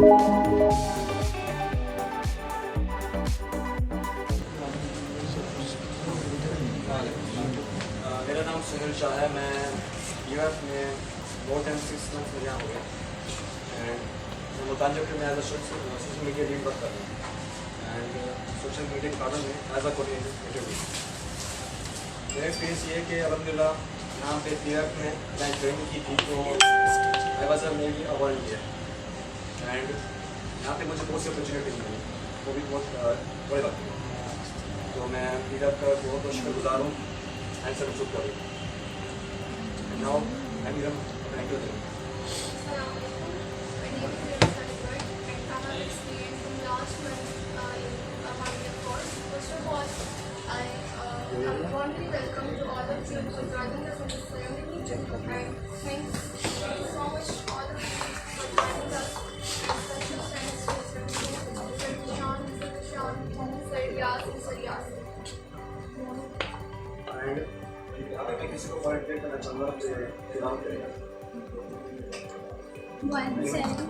मेरा नाम सुनील शाह है। मैं यूएस में मोर देन 6 मंथ में यहाँ हो गया एंड मुतालिक में as a social media lead work कर रहा हूँ एंड सोशल मीडिया के कारण में एज अ कोऑर्डिनेटर इंटरव्यू। मेरा एक्सपीरियंस ये है कि अलहमदिल्ला यहाँ पे यूएस में मैं ज्वाइन की थी तो आई वॉज अ मेरी अ वॉलंटियर एंड यहाँ पे मुझे बहुत सी अपॉर्चुनिटी मिली, वो भी बहुत बड़ी बात है। तो मैं यूएस का बहुत शुक्रगुजार हूँ एंड सब शुक्र करूँ। Now I mean thank you. Warmly welcome to all of you for joining us in this ceremony, and thanks so much all of you for joining us. Special thanks to Mr. Nishan, Sir Yas, and Sir Yas. And यहाँ पे मैं किसी को volunteer करना चाहूँगा तो फिलहाल करेगा 1 second.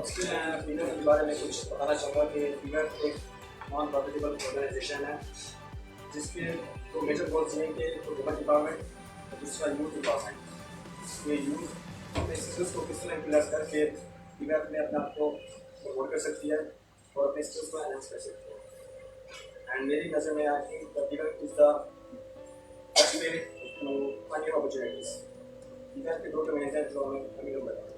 उसके मैं पीनट के बारे में कुछ बताना चाहूँगा कि पीनट एक नॉन प्रॉफिटेबल ऑर्गेनाइजेशन है जिसके दो मेजर गोल्स हैं कि वुमेन डिपार्टमेंट और दूसरा यूथ डिपार्टमेंट। ये यूथ अपने स्किल्स को किस तरह यूटिलाइज करके पीनट में अपने आप को प्रमोट कर सकती है और अपने स्किल्स को एनहांस कर सकती है। एंड मेरी नज़र में I think the peanut is the best way to find new opportunities. Peanut के दो डोमेन हैं जो हमें अभी लोग बताएं।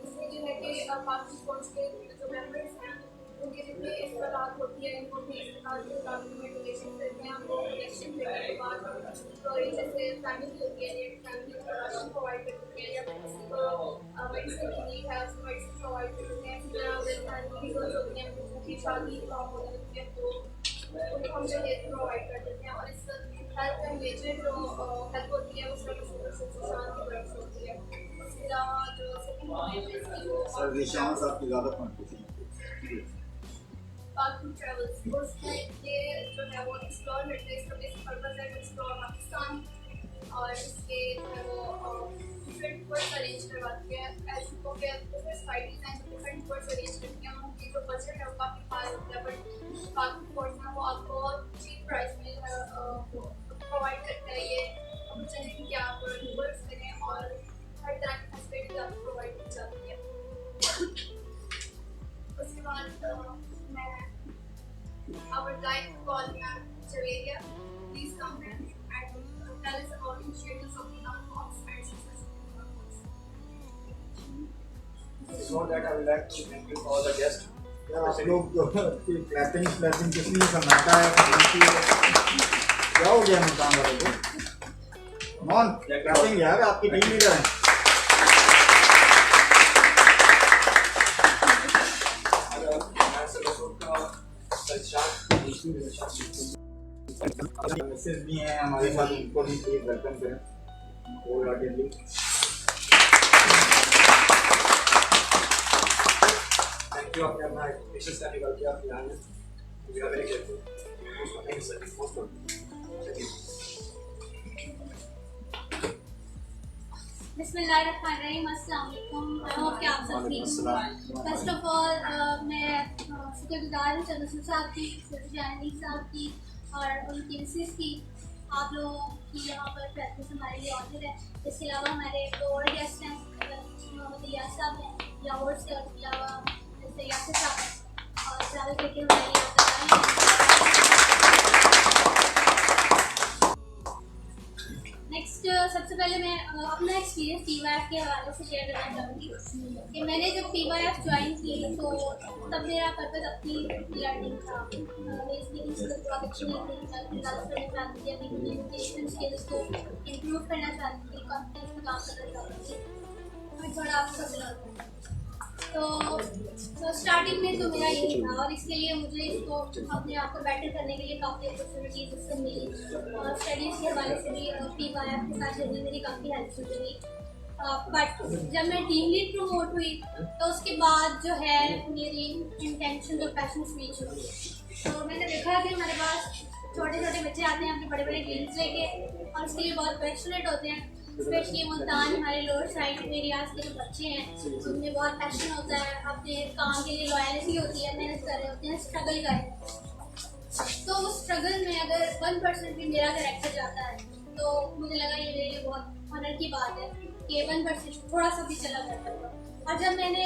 इसमें जो है कि पार्टी स्पोर्ट्स के जो मेंबर्स हैं उनके जितने इस्तेमाल होती है इनको भी इस्तेमाल जो में डोनेशन करते हैं वो इलेक्शन लेने के बाद तो जैसे फैमिली होती है फैमिली को राशन प्रोवाइड करते हैं या किसी को मेडिसिन की नीड है उसको मेडिसिन प्रोवाइड करते हैं। वीडियोज होती हैं उनकी शादी होती है तो उनको हम जो हेल्थ प्रोवाइड कर देते हैं और इस हेल्थ का मेजर जो हेल्प होती है वो सर्विस शान की तरफ से होती है। उसके अलावा जो सर्विस आपकी ज़्यादा पार्टनर ट्रैवल्स उसमें ये जो है वो एक्सप्लोर करते हैं। इसका बेसिक पर्पस है टू एक्सप्लोर पाकिस्तान और इसके जो है वो डिफरेंट टूर्स अरेंज करवाती है। ऐसे को क्या सोसाइटीज़ हैं जो डिफरेंट टूर्स अरेंज करती हैं उनकी जो बजट है वो काफ़ी हाई होता है बट बाकी टूर्स हैं वो आपको चीप प्राइस में प्रोवाइड करता है। ये अपॉर्चुनिटी कि आप टूर्स करें और हर तरह की फैसिलिटी आपको प्रोवाइड की जाती है। उसके बाद our guide called Ma'am Javeria. Please come here and tell us about initiatives of the non-box and successful non-box. Before that, I would like to thank you all the guests. आप लोग clapping किस लिए बनाता है क्या हो गया मुकाम वाले को कौन क्लैपिंग यार आपकी टीम लीडर है। मैसेज भी हैं हमारे साथ उनको भी प्लीज वेलकम करें होल हार्टेडली। थैंक यू आपने अपना पेशेंस का निकाल के आप यहाँ हैं। We are very grateful. Thank you sir. Most welcome. बिस्मिल्लाहिर्रहमानिर्रहीम। अस्सलाम वालेकुम। आई होप कि आप सब ठीक हैं। फर्स्ट ऑफ ऑल मैं शुक्रगुजार हूँ चंद्रशेखर साहब की, सर साहब की और उनकी मिसेस की आप लोगों की यहाँ पर प्रेजेंस हमारे लिए ऑनर है। इसके अलावा हमारे दो और गेस्ट हैं, मोहम्मद इलियास साहब हैं लाहौर से, और इसके अलावा जैसे यासिर साहब हैं और ट्रैवल करके हमारे लिए नेक्स्ट। सबसे पहले मैं अपना एक्सपीरियंस PYF के हवाले से शेयर करना चाहूँगी कि मैंने जब PYF ज्वाइन की तो तब मेरा पर्पज़ अपनी लर्निंग था। मेरी स्पीकिंग स्किल्स बहुत अच्छी नहीं थी, मैं डेवलप करना चाहती थी, अपनी कम्युनिकेशन स्किल्स को इम्प्रूव करना चाहती थी, कॉन्फिडेंस में काम करना चाहती थी, मैं थोड़ा आपका तो स्टार्टिंग में तो मेरा यही था, और इसके लिए मुझे इसको अपने आप को बेटर करने के लिए काफ़ी अपॉर्चुनिटीज इससे मिली, और स्टडीज़ के हवाले से भी PYF के साथ जर्नी मेरी काफ़ी हेल्पफुल रही। बट जब मैं टीम लीड प्रमोट हुई तो उसके बाद जो है मेरी इंटेंशन और पैशन स्विच हो गई। तो मैंने देखा कि हमारे पास छोटे छोटे बच्चे आते हैं अपने बड़े बड़े ड्रीम्स लेके, और उसके लिए बहुत पैशनेट होते हैं, स्पेशली मुल्तान हमारे लोअर साइड एरियाज के जो बच्चे हैं उनमें बहुत पैशन होता है, अपने काम के लिए लॉयल्टी होती है, मेहनत कर रहे होते हैं, स्ट्रगल कर रहे हैं। तो उस स्ट्रगल में अगर 1% भी मेरा कैरेक्टर जाता है तो मुझे लगा ये मेरे लिए बहुत ऑनर की बात है कि 1% थोड़ा सा भी चला जाता है। और जब मैंने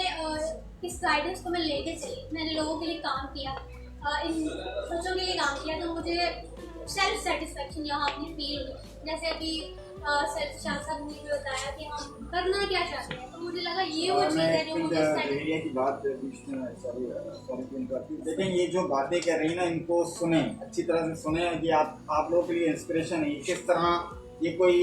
इस गाइडेंस को मैं लेके चली, मैंने लोगों के लिए काम किया, इन सोचों के लिए काम किया, तो मुझे सेल्फ सेटिस्फेक्शन यहाँ अपनी फील हुई। जैसे अभी सर शाह साहब ने भी बताया कि हम करना क्या चाहते हैं, तो मुझे लगा ये वो चीज़ है जो मुझे एरिया की बात देखें, ये जो बातें कर रही ना इनको सुने, अच्छी तरह से सुने कि आप लोगों के लिए इंस्पिरेशन है। किस तरह ये कोई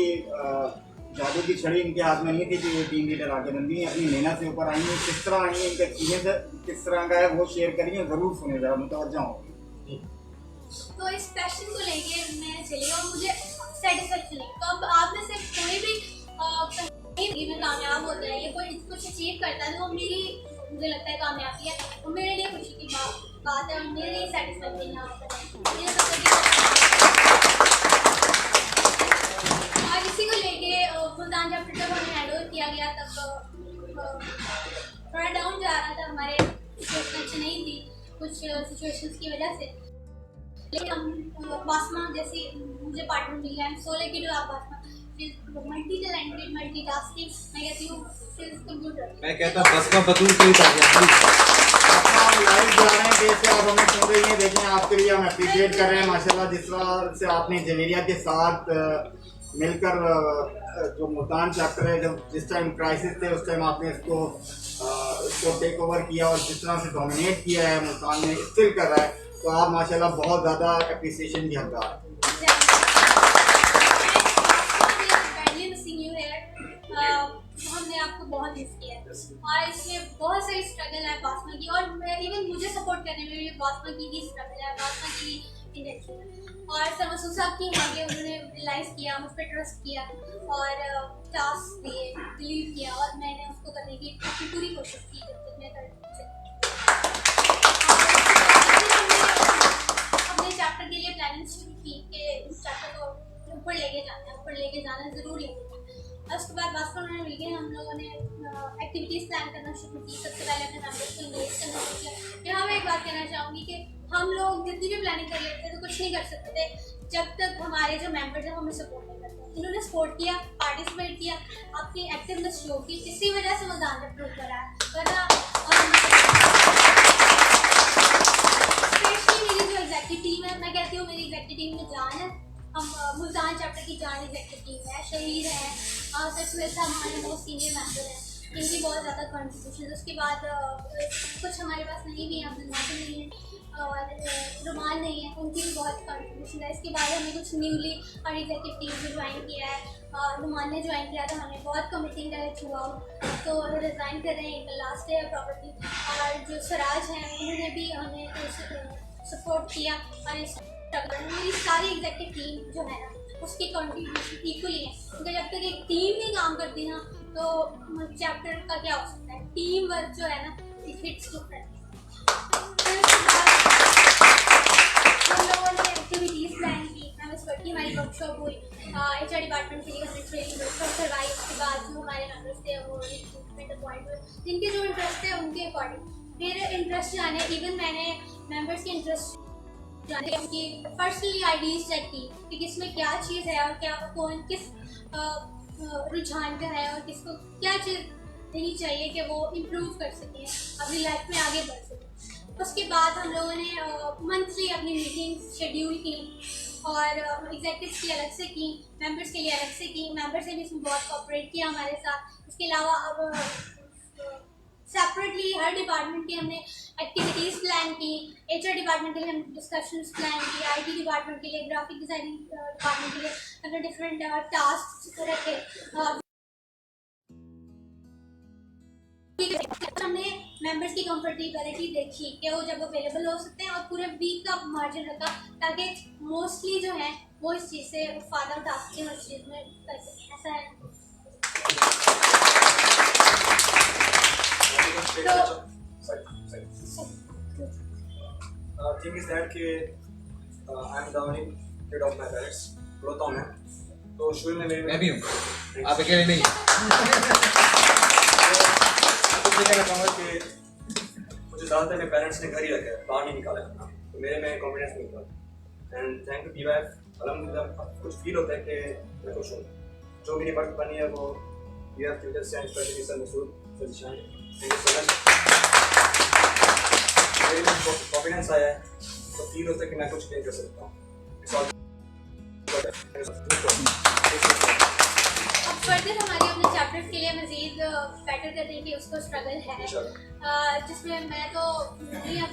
जादू की छड़ी इनके हाथ में नहीं थी कि ये टीम लीडर आगे बन गई, अपनी मेहनत से ऊपर आई है। किस तरह आई है, इनका एक्सपीरियंस किस तरह का है वो शेयर करिए, ज़रूर सुने, ज़रा मुतवज्जो हों। तो इस पैशन को लेके मैं चली और मुझे सेटिस्फेक्शन है। तो अब आप में से कोई भी कहीं में कामयाब होता है या कोई कुछ अचीव करता है तो वो मेरी मुझे लगता है कामयाबी है, वो मेरे लिए खुशी की बात है और मेरे लिए सेटिस्फेक्शन यहाँ पर और इसी को लेके मुल्तान चैप्टर जब हमें हैंड ओवर किया गया तब थोड़ा डाउन जा रहा था, हमारे सिचुएशन अच्छी नहीं थी कुछ सिचुएशंस की वजह से, लेकिन हम बासमा जैसे मुझे पार्टनर मिल गया, सो लकी टू आप बासमा, मल्टी टैलेंटेड, मल्टीटास्किंग, मैं कहती हूँ कंप्यूटर, मैं कहता हूँ बासमा बतूर के लिए आप लाइव जा रहे हैं, जैसे आप हमें सुन रही हैं, देखें आपके लिए हम अप्रिशिएट कर रहे हैं माशाल्लाह। जिस तरह से आपने जवेरिया के साथ मिलकर जो मुल्तान चैप्टर है, जब जिस टाइम क्राइसिस थे उस टाइम आपने इसको टेक ओवर किया और जिस तरह से डोमिनेट किया है मुल्तान में, स्टिल कर रहा है, तो आप माशाल्लाह बहुत ज़्यादा अप्रिसिएशन की हकदार हैं। हमने आपको बहुत मिस किया है और इसमें बहुत सारी स्ट्रगल है बासमा की, और इवन मुझे सपोर्ट करने में भी बासमा की ही स्ट्रगल है, बासमा की इंटेंशन है। और सर मसूद साहब की आगे उन्होंने रियलाइज़ किया, मुझ पर ट्रस्ट किया और टास्क दिए, बिलीव किया, और मैंने उसको करने की पूरी कोशिश की जब तक मैं कर अपने चैप्टर के लिए प्लानिंग शुरू की कि इस चैप्टर को ऊपर लेके जाना है, ऊपर लेके जाना ज़रूर लेके जाना। उसके बाद बासमा में मिलकर हम लोगों ने एक्टिविटीज़ प्लान करना शुरू की। सबसे पहले अपने मेंबर्स को इंगेज करना शुरू किया। यहाँ मैं एक बात कहना चाहूँगी कि हम लोग जितनी भी प्लानिंग कर लेते थे तो कुछ नहीं कर सकते थे जब तक हमारे जो मेंबर्स हैं हमें सपोर्ट नहीं करते। इन्होंने सपोर्ट किया, पार्टिसिपेट किया, अपनी एक्टिवनेस शो की, इसी वजह से मुल्तान चैप्टर ऊपर आया। वरना स्पेशली मेरी जो एग्जेक्टिव टीम है, मैं कहती हूँ मेरी एग्जेक्टिव टीम में जान है, हम मुल्तान चैप्टर की जान एग्जेक्टिव टीम है, शहीद है, सर सुहेल साहब हमारे बहुत सीनियर मेंबर हैं, इनकी बहुत ज़्यादा कॉन्ट्रीब्यूशन है। उसके बाद कुछ हमारे पास नहीं भी है, अब्दुल नासिर नहीं है और रुमान नहीं है, उनकी भी बहुत कॉन्ट्रीब्यूशन है। इसके बाद हमने कुछ न्यूली और एग्जेक्टिव टीम को ज्वाइन किया है, रुमान ने ज्वाइन किया था, हमें बहुत कमिटिंग रहे थ्रू आउट, तो रिज़ाइन कर रहे हैं, इनका लास्ट है प्रॉपर्टी। और जो सराज हैं उन्होंने भी हमें सपोर्ट किया और इस मेरी सारी एग्जेक्टिव टीम जो है ना उसकी कॉन्ट्रीब्यूशन इक्वली है, क्योंकि जब तक एक टीम नहीं काम करती ना तो चैप्टर का क्या हो सकता है, टीम वर्क जो है ना इट हिट्स डिफरेंट। हम लोगों ने एक्टिविटीज़ प्लान की, MSWord की हमारी वर्कशॉप हुई, HR डिपार्टमेंट के लिए हमने ट्रेनिंग वर्कशॉप करवाई। उसके बाद जो हमारे मेंबर्स थे वो रिक्रूटमेंट अपॉइंट हुए, जिनके जो इंटरेस्ट है उनके अकॉर्डिंग फिर इंटरेस्ट जाने, इवन मैंने मेंबर्स के इंटरेस्ट जाने उनकी पर्सनली आईडीज चेक की कि किसमें क्या चीज़ है और क्या कौन किस रुझान का है और किसको क्या चीज़ देनी चाहिए कि वो इम्प्रूव कर सकें, अपनी लाइफ में आगे बढ़ सकें। उसके बाद हम लोगों ने मंथली अपनी मीटिंग शेड्यूल की और एग्जेक्टिव्स की अलग से की, मेंबर्स के लिए अलग से की। मेंबर्स ने भी इसमें बहुत कोऑपरेट किया हमारे साथ। इसके अलावा अब सेपरेटली हर डिपार्टमेंट की हमने एक्टिविटीज़ प्लान की। एचआर डिपार्टमेंट के लिए हमने डिस्कशंस प्लान की, आईटी डिपार्टमेंट के लिए, ग्राफिक डिज़ाइनिंग डिपार्टमेंट के लिए हमने डिफरेंट टास्क रखे। हमने मेंबर्स की कंफर्टेबिलिटी देखी कि वो जब अवेलेबल हो सकते हैं और पूरे वीक का मार्जिन रखा ताकि मोस्टली जो है वो इस चीज़ से फ़ायदा उठा सकें और इस चीज़ में कर सकें। ऐसा है। थिंग इज दैट कि I am the head of my parents, बोलता हूँ मैं। तो शुरू में मैं भी हूँ, आप अकेले नहीं। तो कहना चाहूँगा कि मुझे ज़्यादातर मेरे पेरेंट्स ने घर ही रखा है, बाहर नहीं निकाला है, तो मेरे में कॉन्फिडेंस नहीं था। एंड थैंक यू PYF, अलहमदिल्ला कुछ फील होता है कि मैं खुश हूँ। जो मेरी वर्क बनी है वो PYF future science specially sir Masood sir Shan, thank you so much. मेरे में कॉन्फिडेंस आया है तो फील होता है कि मैं कुछ नहीं कर सकता हूँ। अब फर्दर हमारे अपने चैप्टर्स के लिए मज़ीद बेटर करने की उसको स्ट्रगल है, जिसमें मैं तो नहीं अब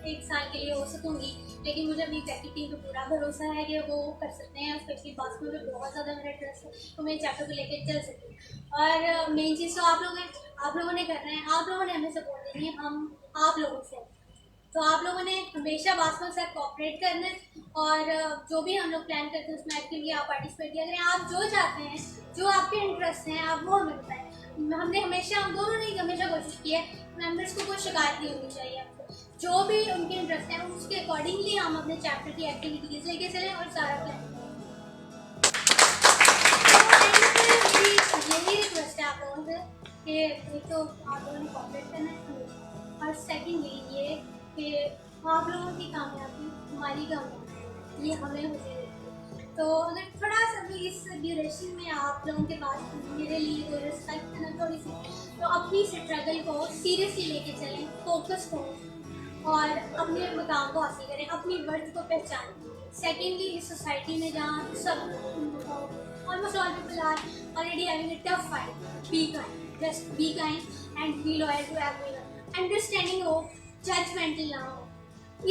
एक साल के लिए हो सकूँगी, लेकिन मुझे अपनी एग्जीक्यूटिव टीम पर पूरा भरोसा है कि वो कर सकते हैं। स्पेशली बात में बहुत ज़्यादा मेरा ट्रस्ट है तो मैं चैप्टर को लेकर चल सकती। और मेन चीज़ तो आप लोगों ने करना है, आप लोगों ने हमें सपोर्ट देनी है, हम आप लोगों से। तो आप लोगों ने हमेशा बास्को के साथ कोऑपरेट करना है और जो भी हम लोग प्लान करते हैं उसमें एक्टिवली आप पार्टिसिपेट किया करें। आप जो चाहते हैं, जो आपके इंटरेस्ट हैं, आप वो हमें बताएं। हमने हमेशा, हम दोनों ने हमेशा कोशिश की है मेंबर्स को कोई शिकायत नहीं होनी चाहिए। आपको जो भी उनके इंटरेस्ट हैं उसके अकॉर्डिंगली हम अपने चैप्टर की एक्टिविटीज़ लेके चलें और सारा प्लान। यही रिक्वेस्ट है आप लोगों से कि एक तो आप लोगों ने कोऑपरेट करना है और सेकेंडली ये कि आप लोगों की कामयाबी हमारी कामयाबी, ये हमें मुझे देती है। तो अगर थोड़ा सा भी इस ड्यूरेशन में आप लोगों के पास मेरे लिए कोई रिस्पेक्ट करना थोड़ी सी, तो अपनी स्ट्रगल को सीरियसली लेके चलें, फोकस हो और अपने मुकाम को हासिल करें, अपनी वर्थ को पहचानें। सेकेंडली इस सोसाइटी में जहाँ सब almost all people are already having a tough fight, be kind, just be kind and be loyal to everyone. Understanding हो, जजमेंटल ना हो।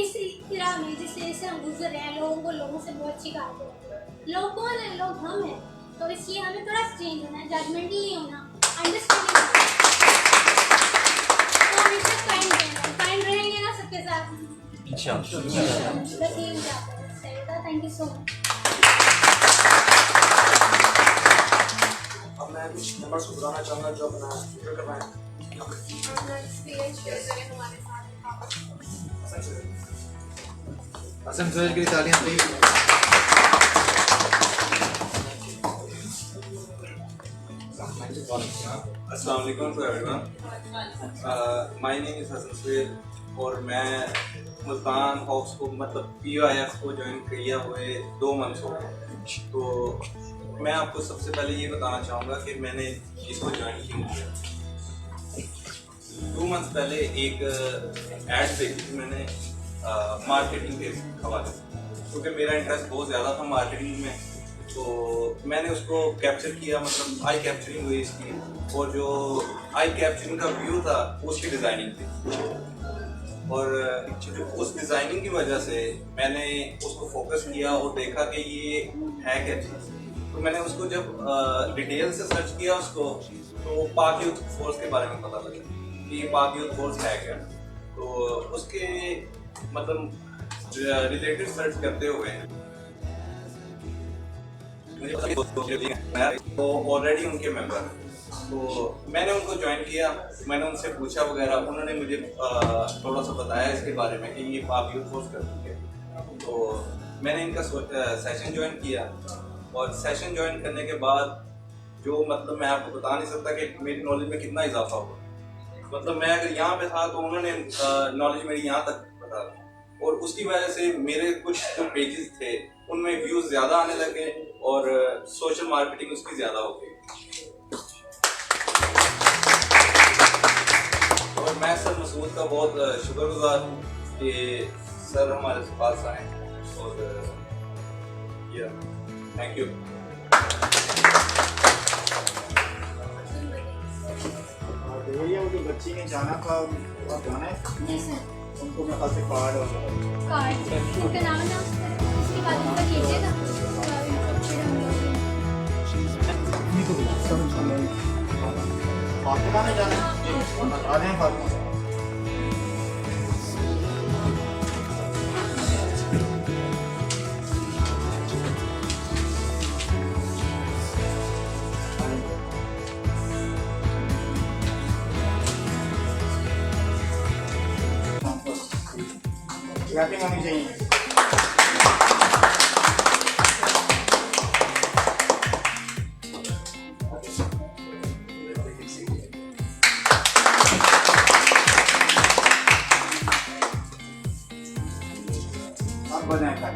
इस तरह में जिससे हम गुजर रहे हैं, लोगों से बहुत शिकायत होती है। लोग कौन है? लोग हम हैं। तो इसलिए हमें थोड़ा चेंज होना है, जजमेंटल नहीं होना, अंडरस्टैंडिंग होना। तो हमेशा काइंड रहेंगे ना सबके साथ, इंशाल्लाह। बस यही मुझे आपको चाहिए था। Thank you so much. अब मैं कुछ नंबर्स को बुलाना चाहूँगा जो अपना शुरू करना है। अपना एक्सपीरियंस शेयर करें हमारे साथ। असम सूरज के लिए तालियां प्लीज। अस्सलाम वालेकुम to everyone. My name is Hasan Suhail और मैं मुल्तान हॉक्स को मतलब PYF को ज्वाइन किया हुए 2 मंथ्स हो गए। तो मैं आपको सबसे पहले ये बताना चाहूँगा कि मैंने इसको ज्वाइन क्यों किया। 2 मंथ्स पहले एक ऐड देखी थी मैंने मार्केटिंग के हवाले से, क्योंकि मेरा इंटरेस्ट बहुत ज़्यादा था मार्केटिंग में। तो मैंने उसको कैप्चर किया, मतलब आई कैप्चरिंग हुई इसकी, और जो आई कैप्चरिंग का व्यू था उसकी डिज़ाइनिंग थी। और जो उस डिज़ाइनिंग की वजह से मैंने उसको फोकस किया और देखा कि ये है क्या चीज़। तो मैंने उसको जब डिटेल से सर्च किया उसको, तो पाक यूथ फोर्स के बारे में पता लगा कि पाक यूथ फोर्स है क्या। तो उसके मतलब रिलेटेड सर्च करते हुए तो ऑलरेडी उनके मेंबर हैं, तो मैंने उनको ज्वाइन किया। मैंने उनसे पूछा वगैरह, उन्होंने मुझे थोड़ा सा बताया इसके बारे में कि ये पाक यूथ फोर्स करती है। तो मैंने इनका सेशन ज्वाइन किया और सेशन ज्वाइन करने के बाद जो मतलब मैं आपको बता नहीं सकता कि मेरी नॉलेज में कितना इजाफा हुआ। मतलब मैं अगर यहाँ पे था तो उन्होंने नॉलेज मेरी यहाँ तक बता दी, और उसकी वजह से मेरे कुछ जो पेजेस थे उनमें व्यूज ज़्यादा आने लगे और सोशल मार्केटिंग उसकी ज़्यादा हो गई। और मैं सर मसूद का बहुत शुक्रगुजार हूँ कि सर हमारे पास आए और थैंक यू। भैया वो जो बच्ची ने जाना था, आप जाना है जी सर, उनको मेरे ख्याल से कार्ड और कार्ड उनका नाम ना उसके बाद उनका लीजिएगा फिर हम लोग फातिमा में जाना है, आ जाए फातिमा। रैपिंग होनी चाहिए। अब बनाए था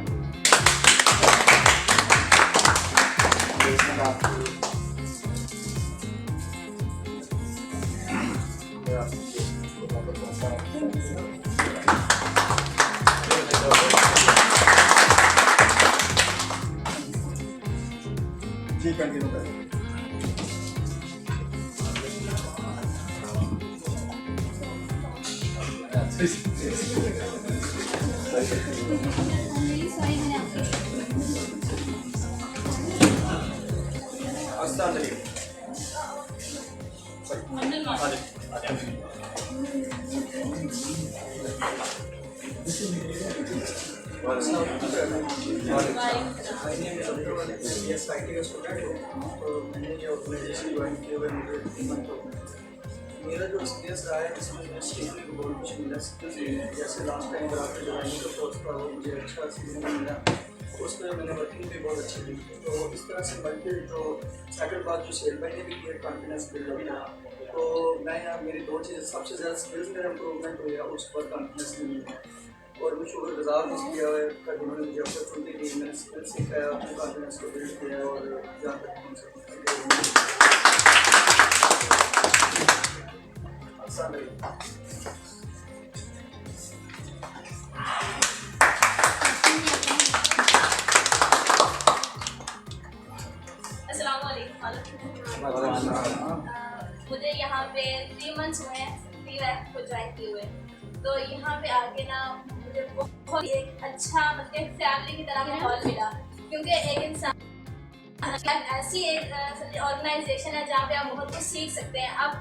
जी, कंटिन्यू करें। मेरी सॉरी मैंने आपको मैंने जो ऑर्गेनाइजेशन ज्वाइन किए हुए मुझे 3 मंथ हो गए। मेरा जो एक्सपीरियंस रहा है इसमें मुझे सीखने को बहुत कुछ मिला। जैसे लास्ट टाइम अगर आपका ज्वाइनिंग का कोर्स था वो मुझे अच्छा सीखने को मिला, उस पर मैंने वर्किंग भी बहुत अच्छी की। तो इस तरह से बल्कि जो सेकंड बात जो सेल भाई ने भी किया कॉन्फिडेंस बिल्ड किया, तो मैं यहाँ मेरी 2 चीज़ सबसे ज़्यादा स्किल्स में इम्प्रूवमेंट हुआ, उस पर कॉन्फिडेंस नहीं मिला और मैं शुक्रगुजार हूँ किया हुआ है का जिन्होंने मुझे अपॉर्चुनिटी दी, मैंने स्किल सीखा, अपने कॉन्फिडेंस को बिल्ड किया और जहाँ तक पहुँच सकता मुझे यहाँ पे 3 मंथ्स हुए हैं PYF को ज्वाइन किए हुए, तो यहाँ पे आके ना मुझे बहुत एक अच्छा मतलब फैमिली की तरह माहौल मिला, क्योंकि एक इंसान ऐसी एक ऑर्गेनाइजेशन है जहाँ पे आप बहुत कुछ सीख सकते हैं। अब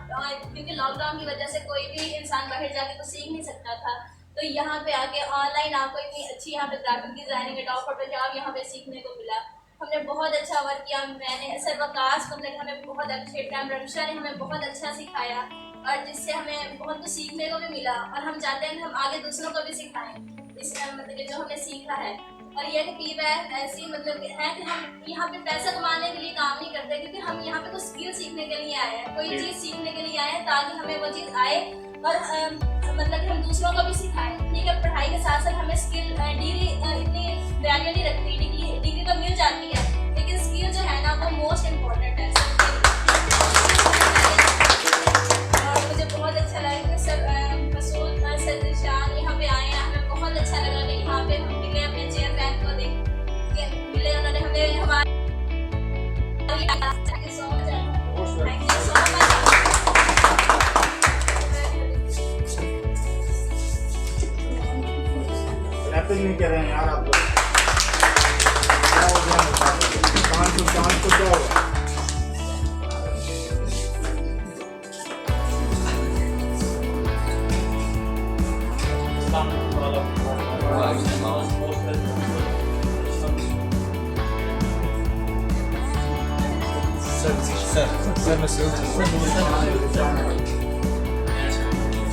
क्योंकि लॉकडाउन की वजह से कोई भी इंसान बाहर जाके तो सीख नहीं सकता था, तो यहाँ पे आके ऑनलाइन आपको इतनी अच्छी यहाँ पे ग्राफिक डिजाइनिंग एडोब फोटोशॉप यहाँ पे सीखने को मिला। हमने बहुत अच्छा वर्क किया, मैंने सर वकास मतलब हमें बहुत अप्रिशिएट किया, रमशा ने हमें बहुत अच्छा सिखाया और जिससे हमें बहुत कुछ सीखने को भी मिला और हम चाहते हैं कि हम आगे दूसरों को भी सिखाएं इस मतलब जो हमने सीखा है। और यह कि PYF ऐसी मतलब है कि हम यहाँ पे पैसा कमाने के लिए काम नहीं करते, क्योंकि हम यहाँ पे कुछ स्किल सीखने के लिए आए हैं, कोई चीज़ सीखने के लिए आए हैं ताकि हमें वो चीज़ आए और मतलब हम दूसरों को भी सिखाएं। ठीक है, पढ़ाई के साथ साथ हमें स्किल डिग्री इतनी वैल्यू नहीं रखती, डिग्री तो मिल जाती है लेकिन स्किल जो है ना वो मोस्ट इम्पोर्टेंट है। और मुझे बहुत अच्छा लगा कि सर मसूद सर दिलशान यहाँ पे आए हैं, हमें बहुत अच्छा लगा कि यहाँ पे हम मिले अपने चेयरमैन को देख के मिले, उन्होंने हमें हमारे thank you so much. Wrapping नहीं कर रहे हैं यार आप लोग, क्या हो गया? कान को क्या होगा? Sir Masood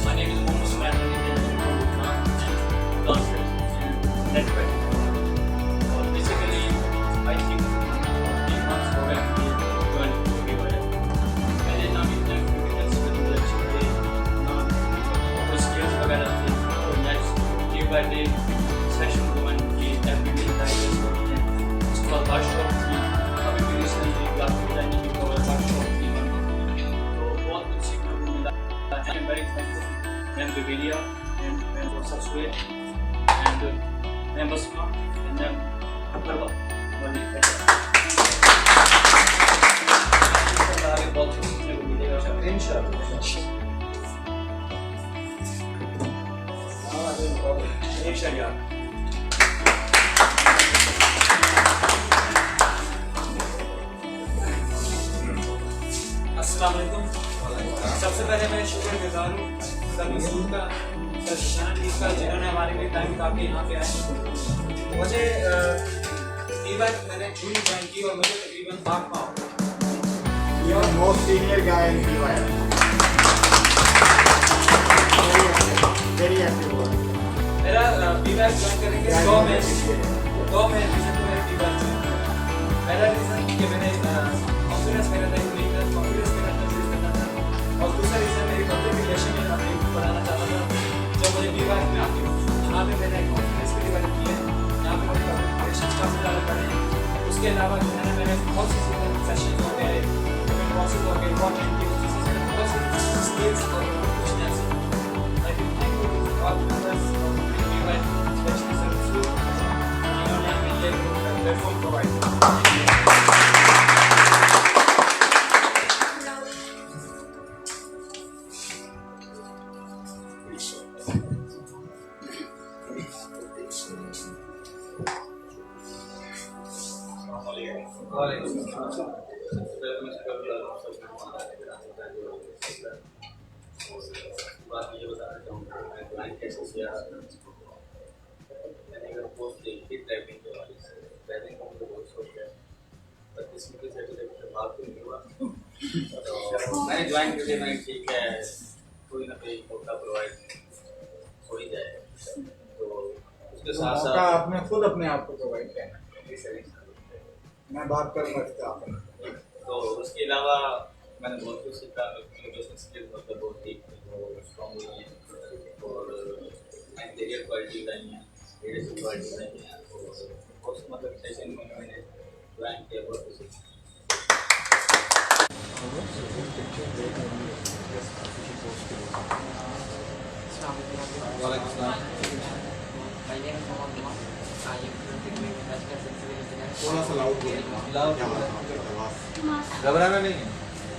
My name is Mohammed Suman. Network. Basically, I think 3 months हो गए join किए हुए हैं। पहले ना भी इतना experience में अच्छे थे, ना कुछ skills वगैरह थे। तो next day by day Priya and member Saraswat and member Suma and then Apurva. आगे बहुत कुछ सीखने को मिलेगा इंशाल्लाह। अस्सलाम वालेकुम। सबसे पहले मैं शुक्रगुजार हूँ सभी स्कूल का, सर शान टीम का, जिन्होंने हमारे लिए टाइम काफी यहाँ पे आए। मुझे मैंने जून ज्वाइन की और मुझे तकरीबन 8 माह। You are most senior guy in PYF. Very active boy. मेरा PYF ज्वाइन करने के 2 महीने से मैं PYF ज्वाइन किया। पहला रीजन कि मैंने कॉन्फिडेंस मेरा था, कॉन्फिडेंस मेरा था चीज करना था, और दूसरा रीजन मेरी पब्लिक रिलेशन में अपनी बढ़ाना चाहता था। जब मुझे PYF में आती हूँ यहाँ पे मैंने कॉन्फिडेंस भी डेवलप किया है, यहाँ पे मेरे पब्लिक रिलेशन काफी ज़्यादा बढ़े हैं। उसके अलावा जो है ना मैंने बहुत सी सेशन होते हैं process of important skills for professionals. I will thank you all members of PYF, especially Sir Su, platform provider. ये बताना चाहूँगा मैं क्लाइंट कैसे किया मैंने अगर पोस्ट देखी ड्राइविंग के वाले से ड्राइविंग का मुझे बहुत शौक है, पर किसी के सर्टिफिकेट से बात तो नहीं हुआ। तो मैंने ज्वाइन कर लिया, मैंने ठीक है कोई ना कोई मौका प्रोवाइड हो ही जाए। तो उसके साथ साथ आपने खुद अपने आप को प्रोवाइड किया। मैं बात करूँगा तो उसके अलावा मैंने बहुत कुछ सीखा। कम्युनिकेशन स्किल्स मतलब बहुत ठीक स्ट्रॉन्ग हुई हैं और इंटीरियर क्वालिटी आई हैं, लीडरशिप क्वालिटी आई हैं और बहुत मतलब सेशन में मैंने ज्वाइन किया, बहुत कुछ सीखा। थोड़ा सा लाउड घबराना नहीं है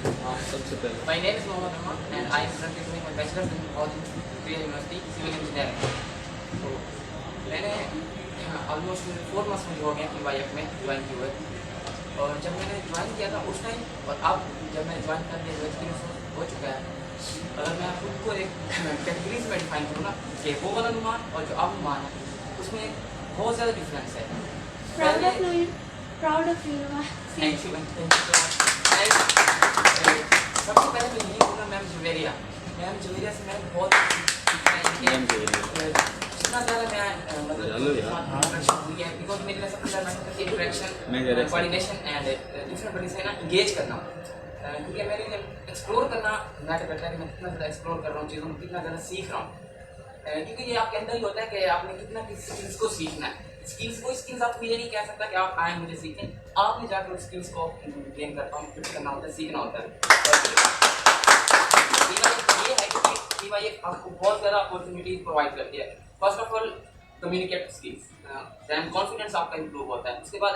सबसे पहले। My name is Mohammad Rahman and I am currently doing my bachelor's in Priya University Civil Engineering. तो मैंने ऑलमोस्ट 4 मंथ्स मुझे हो गया PYF में ज्वाइन किए हुए, और जब मैंने ज्वाइन किया था उस टाइम और अब जब मैंने ज्वाइन कर लिया एक्सपीरियंस हो चुका है। अगर मैं खुद को एक कैटेगरीज में डिफाइन करूँ ना कि वो वाला नुमान और जो अब नुमान है उसमें बहुत ज़्यादा डिफरेंस है। Proud of you. Thank you so much. सबसे पहले मैं यही बोलूँ मैम जुवेरिया से मैं बहुत जितना ज़्यादा मैं हुई है बिकॉज मेरे लिए सबसे ज़्यादा interaction, coordination and different body से ना इंगेज करना, क्योंकि मेरे लिए एक्सप्लोर करना मैटर करता है कि मैं कितना ज़्यादा एक्सप्लोर कर रहा हूँ चीज़ों को, कितना ज़्यादा सीख रहा हूँ, क्योंकि ये आपके अंदर ही होता है कि आपने कितना किस स्किल्स को सीखना है। स्किल्स आप ये नहीं कह सकता कि आप आए मुझे सीखें, आपने जाकर उस स्किल्स को गेन करना होता है, सीखना होता है। ये है कि PYF आपको बहुत ज़्यादा अपॉर्चुनिटीज प्रोवाइड करती है। First of all communicate skills, than confidence आपका इंप्रूव होता है। उसके बाद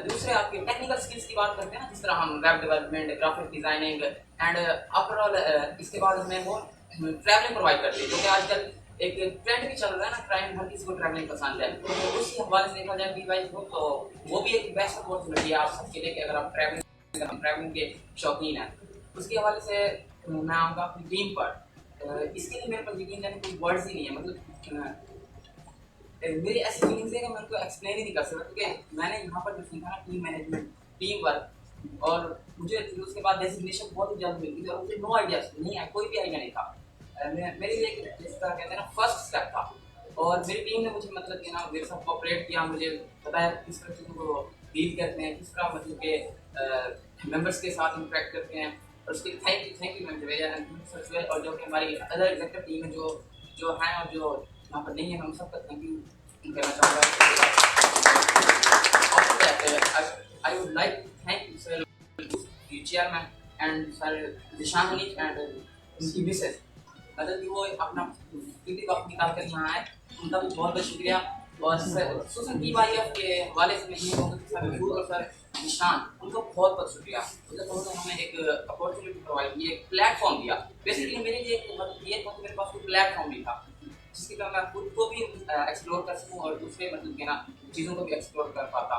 दूसरे आपके टेक्निकल स्किल्स की बात करते हैं ना, जिस तरह हम web development, graphic designing and after all इसके बाद हमें वो ट्रैवलिंग प्रोवाइड करती है, क्योंकि आजकल एक ट्रेंड भी चल रहा है ना, ट्रेंड हर किसी को ट्रैवलिंग पसंद है। तो उसी हवाले से देखा जाए PYF को, तो वो भी एक बेस्ट अपॉर्चुनिटी है आप सबके लिए कि अगर आप ट्रैवलिंग के शौकीन हैं। उसके हवाले से मैं आऊँगा अपनी टीम पर। इसके लिए मेरे पास यकीन जाने कोई वर्ड्स ही नहीं है, मतलब मेरी ऐसी फीलिंग्स है कि मैं उनको एक्सप्लेन ही नहीं कर सकता, क्योंकि मैंने यहाँ पर जो सीखा ना टीम मैनेजमेंट, टीम वर्क, और मुझे उसके बाद डेजिग्नेशन बहुत ही जल्द मिल गई और मुझे नो आइडिया नहीं है, कोई भी आइडिया नहीं था। मेरे लिए जिस तरह कहते हैं ना फर्स्ट स्टेप था, और मेरी टीम ने मुझे मतलब कि ना मेरे साथ कोऑपरेट किया, मुझे बताया किस तरह चीज़ों को डील करते हैं, किस तरह मतलब के मेंबर्स के साथ इंटरेक्ट करते हैं। और उसके thank you ma'am Javeria and सरसवेल, और जो कि हमारी अदर एग्जीक्यूटिव टीम है जो हैं और जो यहाँ पर नहीं है, हम सबका थैंक यू कहना चाहूँगा। I would like thank you sir chairman and sir दिशान Malik and उनकी मिसेस मतलब कि वो अपना कीमती वक्त निकाल कर यहाँ आए, उनका भी बहुत बहुत शुक्रिया। और सोशल PYF के हवाले से मैं ये कहूँगा कि सर महबूब और सर निशान, उनको बहुत बहुत शुक्रिया। मतलब उन्होंने हमें एक अपॉर्चुनिटी प्रोवाइड की, एक प्लेटफॉर्म दिया। बेसिकली मेरे लिए मतलब ये था कि मेरे पास कोई प्लेटफॉर्म नहीं था जिसके कारण मैं खुद को भी एक्सप्लोर कर सकूँ और दूसरे मतलब कि ना चीज़ों को भी एक्सप्लोर कर पाता।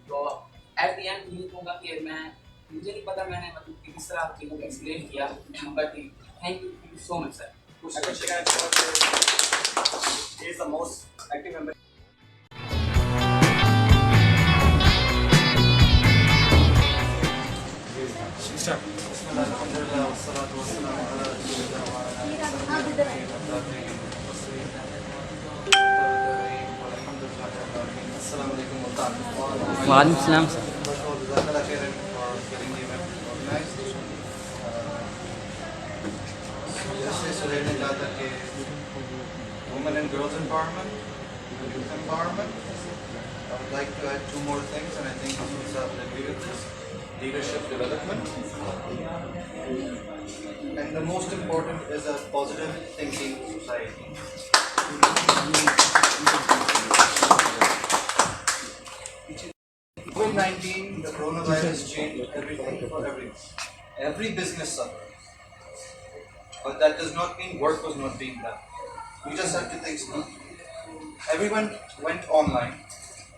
तो एट द एंड ये कहूँगा कि मुझे नहीं पता मैंने मतलब कि किस तरह चीज़ों को एक्सप्लेन किया, but thank you so much sir. He is the most active member. वालेकुम सलाम sir. Women and girls empowerment, youth empowerment. I would like to add two more things, and I think Mr. will agree with this. Leadership development. And the most important is a positive thinking society. COVID-19, the coronavirus changed everything for everyone. Every business suffered. But that does not mean work was not being done. You just have to think smart. Everyone went online,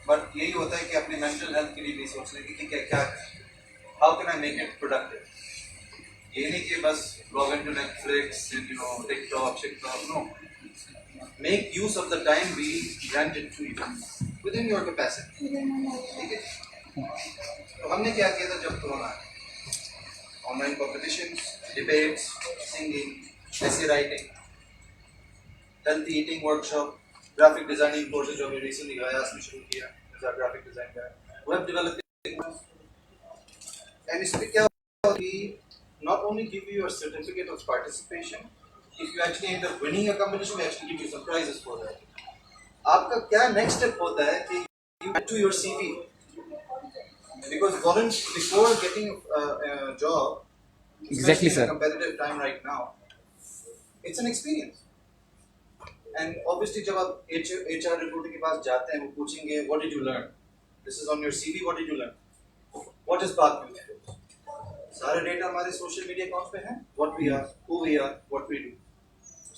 but यही होता है कि अपने mental health के लिए भी सोचने की कि क्या how can I make it productive? ये नहीं कि बस log into Netflix, TikTok. No. Make use of the time we granted to you within your capacity. ठीक है? तो हमने क्या किया था जब कोरोना आया? Online competitions, debates, singing, essay writing, healthy eating workshop, graphic designing courses जो हमने recently आयास में शुरू किया, जैसा graphic design का, web developing, and इसमें क्या होगा कि not only give you a certificate of participation, if you actually end up winning a competition, we actually give you some prizes for that. आपका क्या next step होता है कि you add to your CV, because before getting a job, Exactly, especially in sir. a competitive time right now, it's an experience. And obviously जब आप HR recruiter के पास जाते हैं, वो पूछेंगे what did you learn? This is on your CV. What did you learn? What is Park Youth Skills? सारे data हमारे social media accounts पे हैं. What we are, who we are, what we do.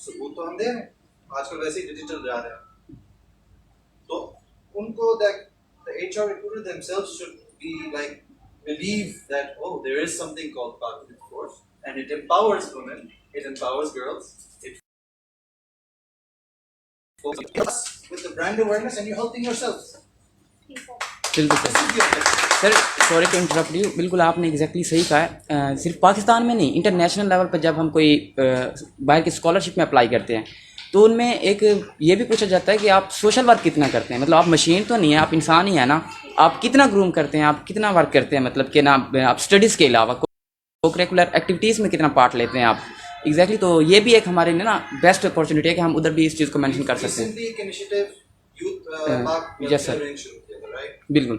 सबूत तो हम दे रहे हैं. आजकल वैसे ही डिजिटल जा रहे हैं. तो उनको the HR recruiter themselves should be like believe that there is something called Park Youth Force, and it empowers women, it empowers girls, it focuses with the brand awareness, and you're helping yourselves. बिल्कुल sir. Sir sorry to interrupt you, बिल्कुल आपने exactly सही कहा है। सिर्फ पाकिस्तान में नहीं, international level पर जब हम कोई बाहर की स्कॉलरशिप में अप्लाई करते हैं तो उनमें एक ये भी पूछा जाता है कि आप सोशल वर्क कितना करते हैं। मतलब आप मशीन तो नहीं है, आप इंसान ही है ना, आप कितना ग्रूम करते हैं, आप कितना वर्क करते हैं, मतलब कि ना आप स्टडीज़ के अलावा को करिकुलर एक्टिविटीज़ में कितना पार्ट लेते हैं आप। एग्जैक्टली तो ये भी एक हमारे लिए ना बेस्ट अपॉर्चुनिटी है कि हम उधर भी इस चीज़ को मेंशन कर सकते हैं। यस सर, बिल्कुल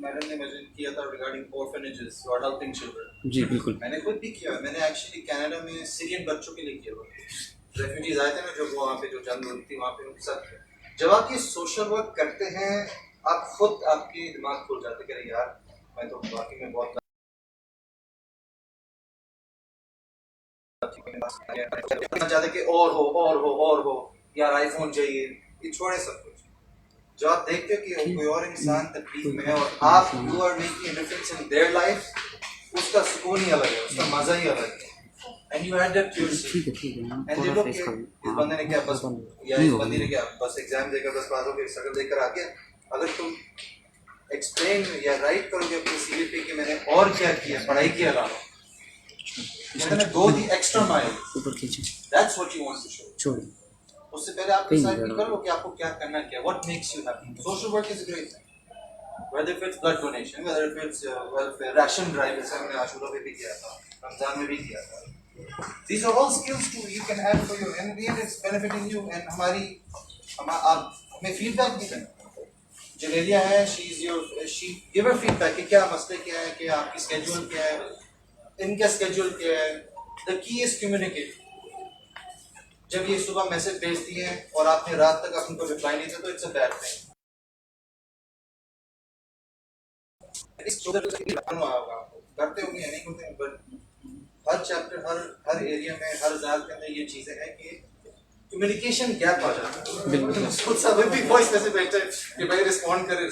मैडम ने मेंशन किया था रिगार्डिंग ऑर्फनेजेस और हेल्पिंग चिल्ड्रन। जी बिल्कुल, मैंने खुद भी किया है। मैंने एक्चुअली कनाडा में सीरियन बच्चों के लिए किया हुआ, रेफ्यूजीज आए थे ना जो वहाँ पे जो जंग हुई थी वहाँ पे उनके साथ। जब आप ये सोशल वर्क करते हैं, आप खुद आपके दिमाग खुल जाते हैं कि यार मैं तो वाकई में बहुत चाहते कि और हो यार आईफोन चाहिए, ये छोड़े सब कुछ। जो आप देखते हो कि कोई और इंसान तकलीफ में है और आप you are making a difference in their life, उसका सुकून ही अलग है, उसका मजा ही अलग है। And you add that to your CV. एंड ये लोग इस बंदे ने क्या बस या इस बंदी ने क्या बस एग्जाम देकर बस पास हो गए, शक्ल देखकर आ गया। अगर तुम एक्सप्लेन या राइट करोगे अपने सीवी पे कि मैंने और क्या किया पढ़ाई के अलावा, मैंने go the extra mile, that's what you want to show. उससे पहले आप डिसाइड कर लो कि आपको क्या करना है, what makes you happy. Social work is a great thing, whether if it's blood donation, whether if it's welfare, ration drive, जैसे हमने आशुरा में भी किया था, रमजान में भी किया था। These are all skills too you can have for you, and really it's benefiting you. And आप हमें feedback भी दें। जवेरिया है, she give her feedback कि क्या मसले क्या है, कि आपकी schedule क्या है, इनका schedule क्या है। The key is communicate. जब ये सुबह मैसेज भेजती हैं और आपने रात तक उनको रिप्लाई नहीं दिया तो इट्स अ बैड थिंग। करते होंगे या नहीं करते, but her chapter her area में हर ज़ात के अंदर ये चीज़ें हैं कि कम्युनिकेशन गैप आ जाता है। खुद सब भी वॉइस मैसेज भेजते हैं कि भाई रिस्पॉन्ड करे।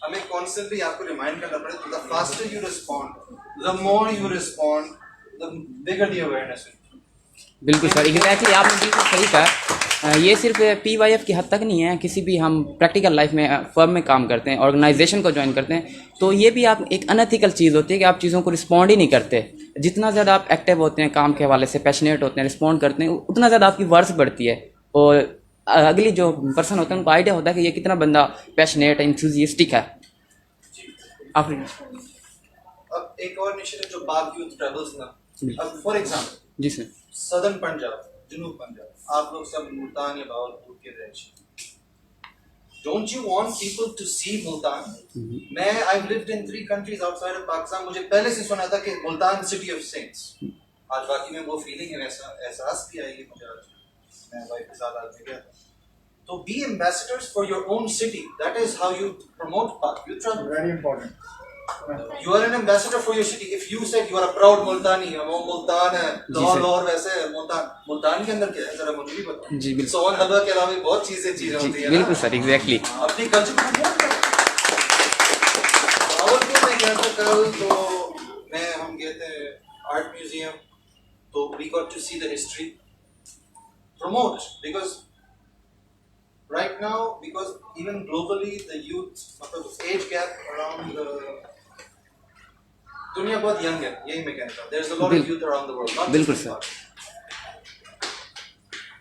हमें कॉन्स्टेंटली आपको रिमाइंड करना पड़ेगा, the faster you respond, the more you respond, the bigger the awareness. बिल्कुल सर, एग्जैक्टली आपने बिल्कुल सही कहा। ये सिर्फ PYF की हद तक नहीं है, किसी भी हम प्रैक्टिकल लाइफ में फर्म में काम करते हैं, ऑर्गेनाइजेशन को ज्वाइन करते हैं, तो ये भी आप एक अनएथिकल चीज़ होती है कि आप चीज़ों को रिस्पॉन्ड ही नहीं करते। जितना ज़्यादा आप एक्टिव होते हैं काम के हवाले से, पैशनेट होते हैं, रिस्पॉन्ड करते हैं, उतना ज़्यादा आपकी वर्थ बढ़ती है और अगली जो पर्सन होता है उनको आइडिया होता है कि ये कितना बंदा पैशनेट है, इंथुजियास्टिक है। आप अब एक और इनिशिएटिव जो पाक यूथ ट्रैवल्स ना, अब फॉर एग्जांपल जी सर, सदर्न पंजाब, जनूब पंजाब, आप लोग सब मुल्तान या भावलपुर के रहने, Don't you want people to see Multan? मैं I've lived in 3 countries outside of Pakistan, मुझे पहले से सुना था कि मुल्तान सिटी ऑफ सेंट्स। आज बाकी में वो फीलिंग है, वैसा एहसास भी आई है मुझे आज, मैं वाइफ के साथ आज गया। तो be ambassadors for your own city. That is how you promote Pak Youth Travel. Very important. You are an ambassador for your city. If you said you are a proud Multani, वो मुल्तान है, लाहौर वैसे है, मुल्तान के अंदर क्या है जरा मुझे भी बताओ। जी बिल्कुल। सोन हलवा के अलावा बहुत चीजें होती है। बिल्कुल सर, एग्जैक्टली। अपनी कल्चर को प्रमोट करो। भावलपुर में गया था कल, तो हम गए थे आर्ट म्यूजियम, तो we got to see the history. Promote, because right now, because even globally the youth, मतलब age gap around दुनिया बहुत यंग है, यही मैं कहता हूँ। There's a lot of youth around the world. बिल्कुल सर।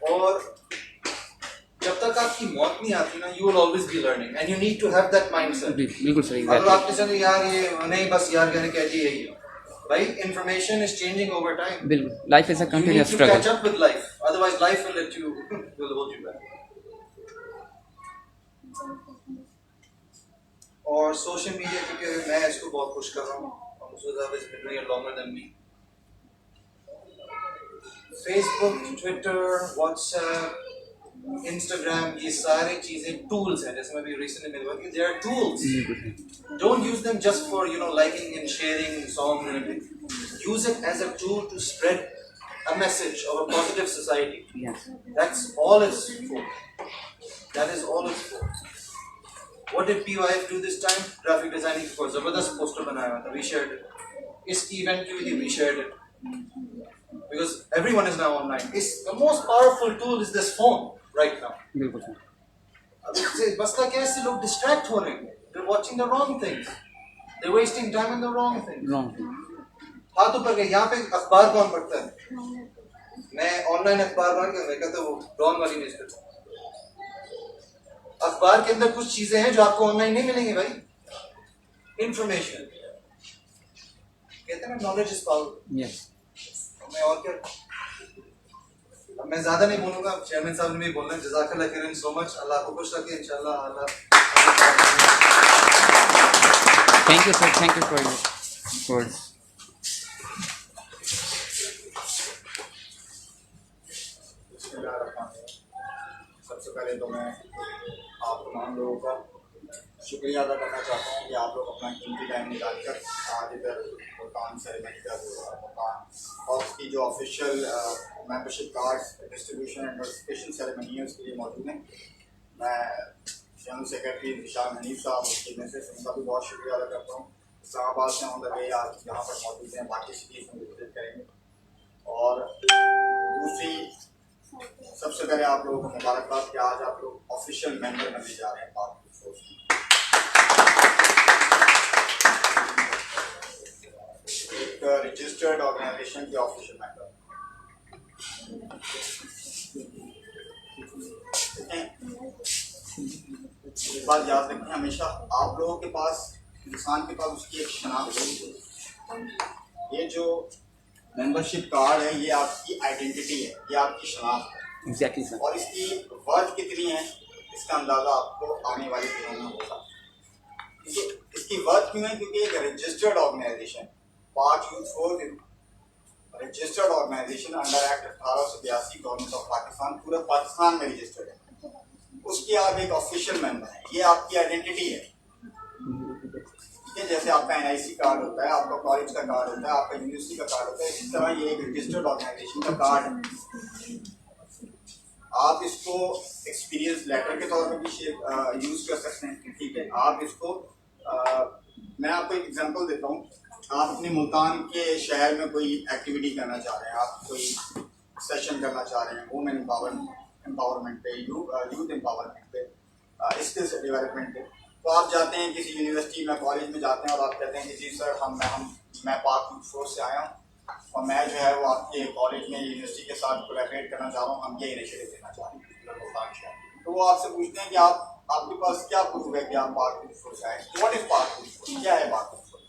और जब तक आपकी मौत नहीं आती ना, you will always be learning, and you need to have that mindset. बिल्कुल सर, अगर आपने सोचा यार ये नहीं, बस यार कहने कहती यही है, भाई information is changing over time. बिल्कुल, life is a continuous You need to struggle. catch up with life, otherwise life will let you will hold you back. और सोशल मीडिया, क्योंकि मैं इसको बहुत पुश कर रहा हूँ, longer than me. Facebook, Twitter, WhatsApp, Instagram, ये सारी चीजें tools हैं, जैसे मैं भी recently मेरे बात की, they are tools. Don't use them just for liking and sharing songs and everything. Use it as a tool to spread a message of a positive society. Yes. That's all it's for. That is all it's for. What did PYF do this time? Graphic designing for जबरदस्त poster बनाया था, we shared it. इस event के लिए we shared it. Because everyone is now online. The most powerful tool is this phone right now. बिल्कुल sir. बस का क्या है, इससे लोग distract हो रहे हैं. They're watching the wrong things. They're wasting time on the wrong things. Wrong. हाथ ऊपर के, यहाँ पे अखबार कौन पढ़ता है? मैं ऑनलाइन अखबार पढ़ के मैं कहता हूँ डॉन वाली न्यूज़ पेपर। अखबार के अंदर कुछ चीजें हैं जो आपको ऑनलाइन नहीं मिलेंगी भाई। इंफॉर्मेशन, कहते हैं ना नॉलेज इज पावर। यस। मैं और क्या, अब मैं ज्यादा नहीं बोलूंगा, चेयरमैन साहब ने भी बोलना है। जज़ाकल्लाह खैरन सो मच, अल्लाह आपको खुश रखे इंशाल्लाह। Allah thank you sir, thank you for your words. सबसे पहले तो मैं आप तमाम लोगों का शुक्रिया अदा करना चाहता हूँ कि आप लोग अपना कीमती टाइम निकाल कर आज इधर मुल्तान सेरेमनी का मुल्तान हॉक्स की जो official membership card distribution and notification ceremony है उसके लिए मौजूद हैं। मैं जनरल सेक्रेटरी निशान हनीफ साहब उसकी मैसेज उनका भी बहुत शुक्रिया अदा करता हूँ। इस्लामाबाद से ऑन द वे आज यहाँ पर मौजूद हैं, बाकी सिटीज़ में विजिट करेंगे। और दूसरी सबसे पहले आप लोगों को मुबारकबाद कि आज आप लोग ऑफिशियल मेंबर बनने जा रहे हैं पाक यूथ फोर्स की। एक रजिस्टर्ड ऑर्गेनाइजेशन के ऑफिशियल मेंबर। एक बात याद रखें हमेशा, आप लोगों के पास, इंसान के पास उसकी एक शनाख्त होती है। ये जो मेंबरशिप कार्ड है ये आपकी आइडेंटिटी है, ये आपकी शनाख्त है। Exactly sir. और इसकी वर्थ कितनी है इसका अंदाज़ा आपको आने वाले दिनों में होगा। इसकी वर्थ क्यों है? क्योंकि एक registered organization Pak youth force registered organization under act 1882 government of Pakistan, पूरे पाकिस्तान में रजिस्टर्ड है, उसके आप एक ऑफिशियल मेंबर हैं, ये आपकी आइडेंटिटी है। ठीक है, जैसे आपका NIC कार्ड होता है, आपका कॉलेज का कार्ड होता है, आपका यूनिवर्सिटी का कार्ड होता है, इसी तरह ये एक रजिस्टर्ड ऑर्गेनाइजेशन का कार्ड है। आप इसको एक्सपीरियंस लेटर के तौर पर भी यूज कर सकते हैं। ठीक है, आप इसको मैं आपको एक एग्जांपल देता हूँ। आप अपने मुल्तान के शहर में कोई एक्टिविटी करना चाह रहे हैं, आप कोई सेशन करना चाह रहे हैं वुमेन एम्पावरमेंट पे, यूथ एम्पावरमेंट पे, स्किल्स डेवलपमेंट पे, तो आप जाते हैं किसी यूनिवर्सिटी में, कॉलेज में जाते हैं और आप कहते हैं कि जी सर मैं पाक यूथ फोर्स से आया हूँ और मैं जो है वो आपके कॉलेज में यूनिवर्सिटी के साथ कोलैबोरेट करना चाह रहा हूँ, हम ये इनिशिएटिव देना चाह रहे हैं मुल्तान शहर। तो वो आपसे पूछते हैं कि आपके पास क्या प्रूफ है कि आप पाक यूथ फोर्स से आए? व्हाट इज पाक यूथ फोर्स? क्या है पाक यूथ फोर्स?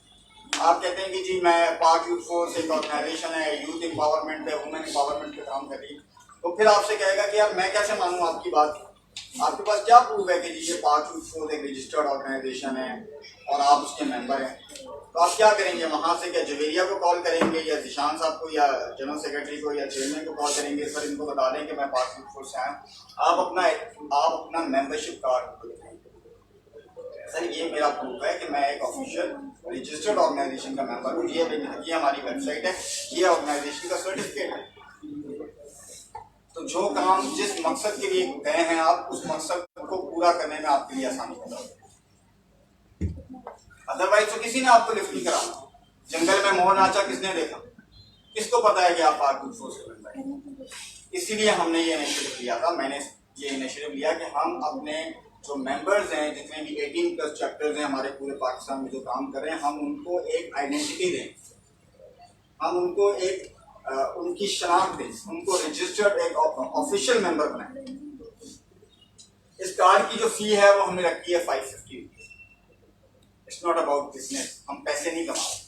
आप कहते हैं कि जी मैं पाक यूथ फोर्स एक ऑर्गेनाइजेशन है, यूथ एम्पावरमेंट है, वुमेन एम्पावरमेंट पे काम कर रही है। तो फिर आपसे कहेगा कि यार मैं कैसे मानूं आपकी बात? आपके पास क्या प्रूफ है कि जी ये पाक यूथ फोर्स एक रजिस्टर्ड ऑर्गेनाइजेशन है और आप उसके मेंबर हैं? तो आप क्या करेंगे? वहाँ से क्या जवेरिया को कॉल करेंगे या जिशान साहब को या जनरल सेक्रेटरी को या चेयरमैन को कॉल करेंगे, सर इनको बता दें कि मैं पाक यूथ फोर्स से आया हूँ? आप अपना मेंबरशिप कार्ड सर ये मेरा प्रूफ है कि मैं एक ऑफिशियल रजिस्टर्ड ऑर्गेनाइजेशन का मेंबर हूँ, ये हमारी वेबसाइट है, ये ऑर्गेनाइजेशन का सर्टिफिकेट है। तो जो काम जिस मकसद के लिए गए हैं आप, उस मकसद को पूरा करने में आपके लिए आसानी होगा। अदरवाइज तो किसी ने आपको लिफ्ट नहीं कराना। जंगल में मोर नाचा किसने देखा? किसको पता है कि आप पाक यूथ फोर्स के मेंबर हैं? इसीलिए हमने ये इनिशिएटिव लिया था। मैंने ये इनिशिएटिव लिया कि हम अपने जो मेंबर्स हैं, जितने भी 18+ चैप्टर्स हैं हमारे पूरे पाकिस्तान में जो काम कर रहे हैं, हम उनको एक आइडेंटिटी दें, हम उनको एक उनकी शनाख्त दें, उनको रजिस्टर्ड एक ऑफिशियल मेंबर बनाएं। इस कार्ड की जो फी है वो हमने रखी है 550 rupees. It's not about business, हम पैसे नहीं कमा रहे।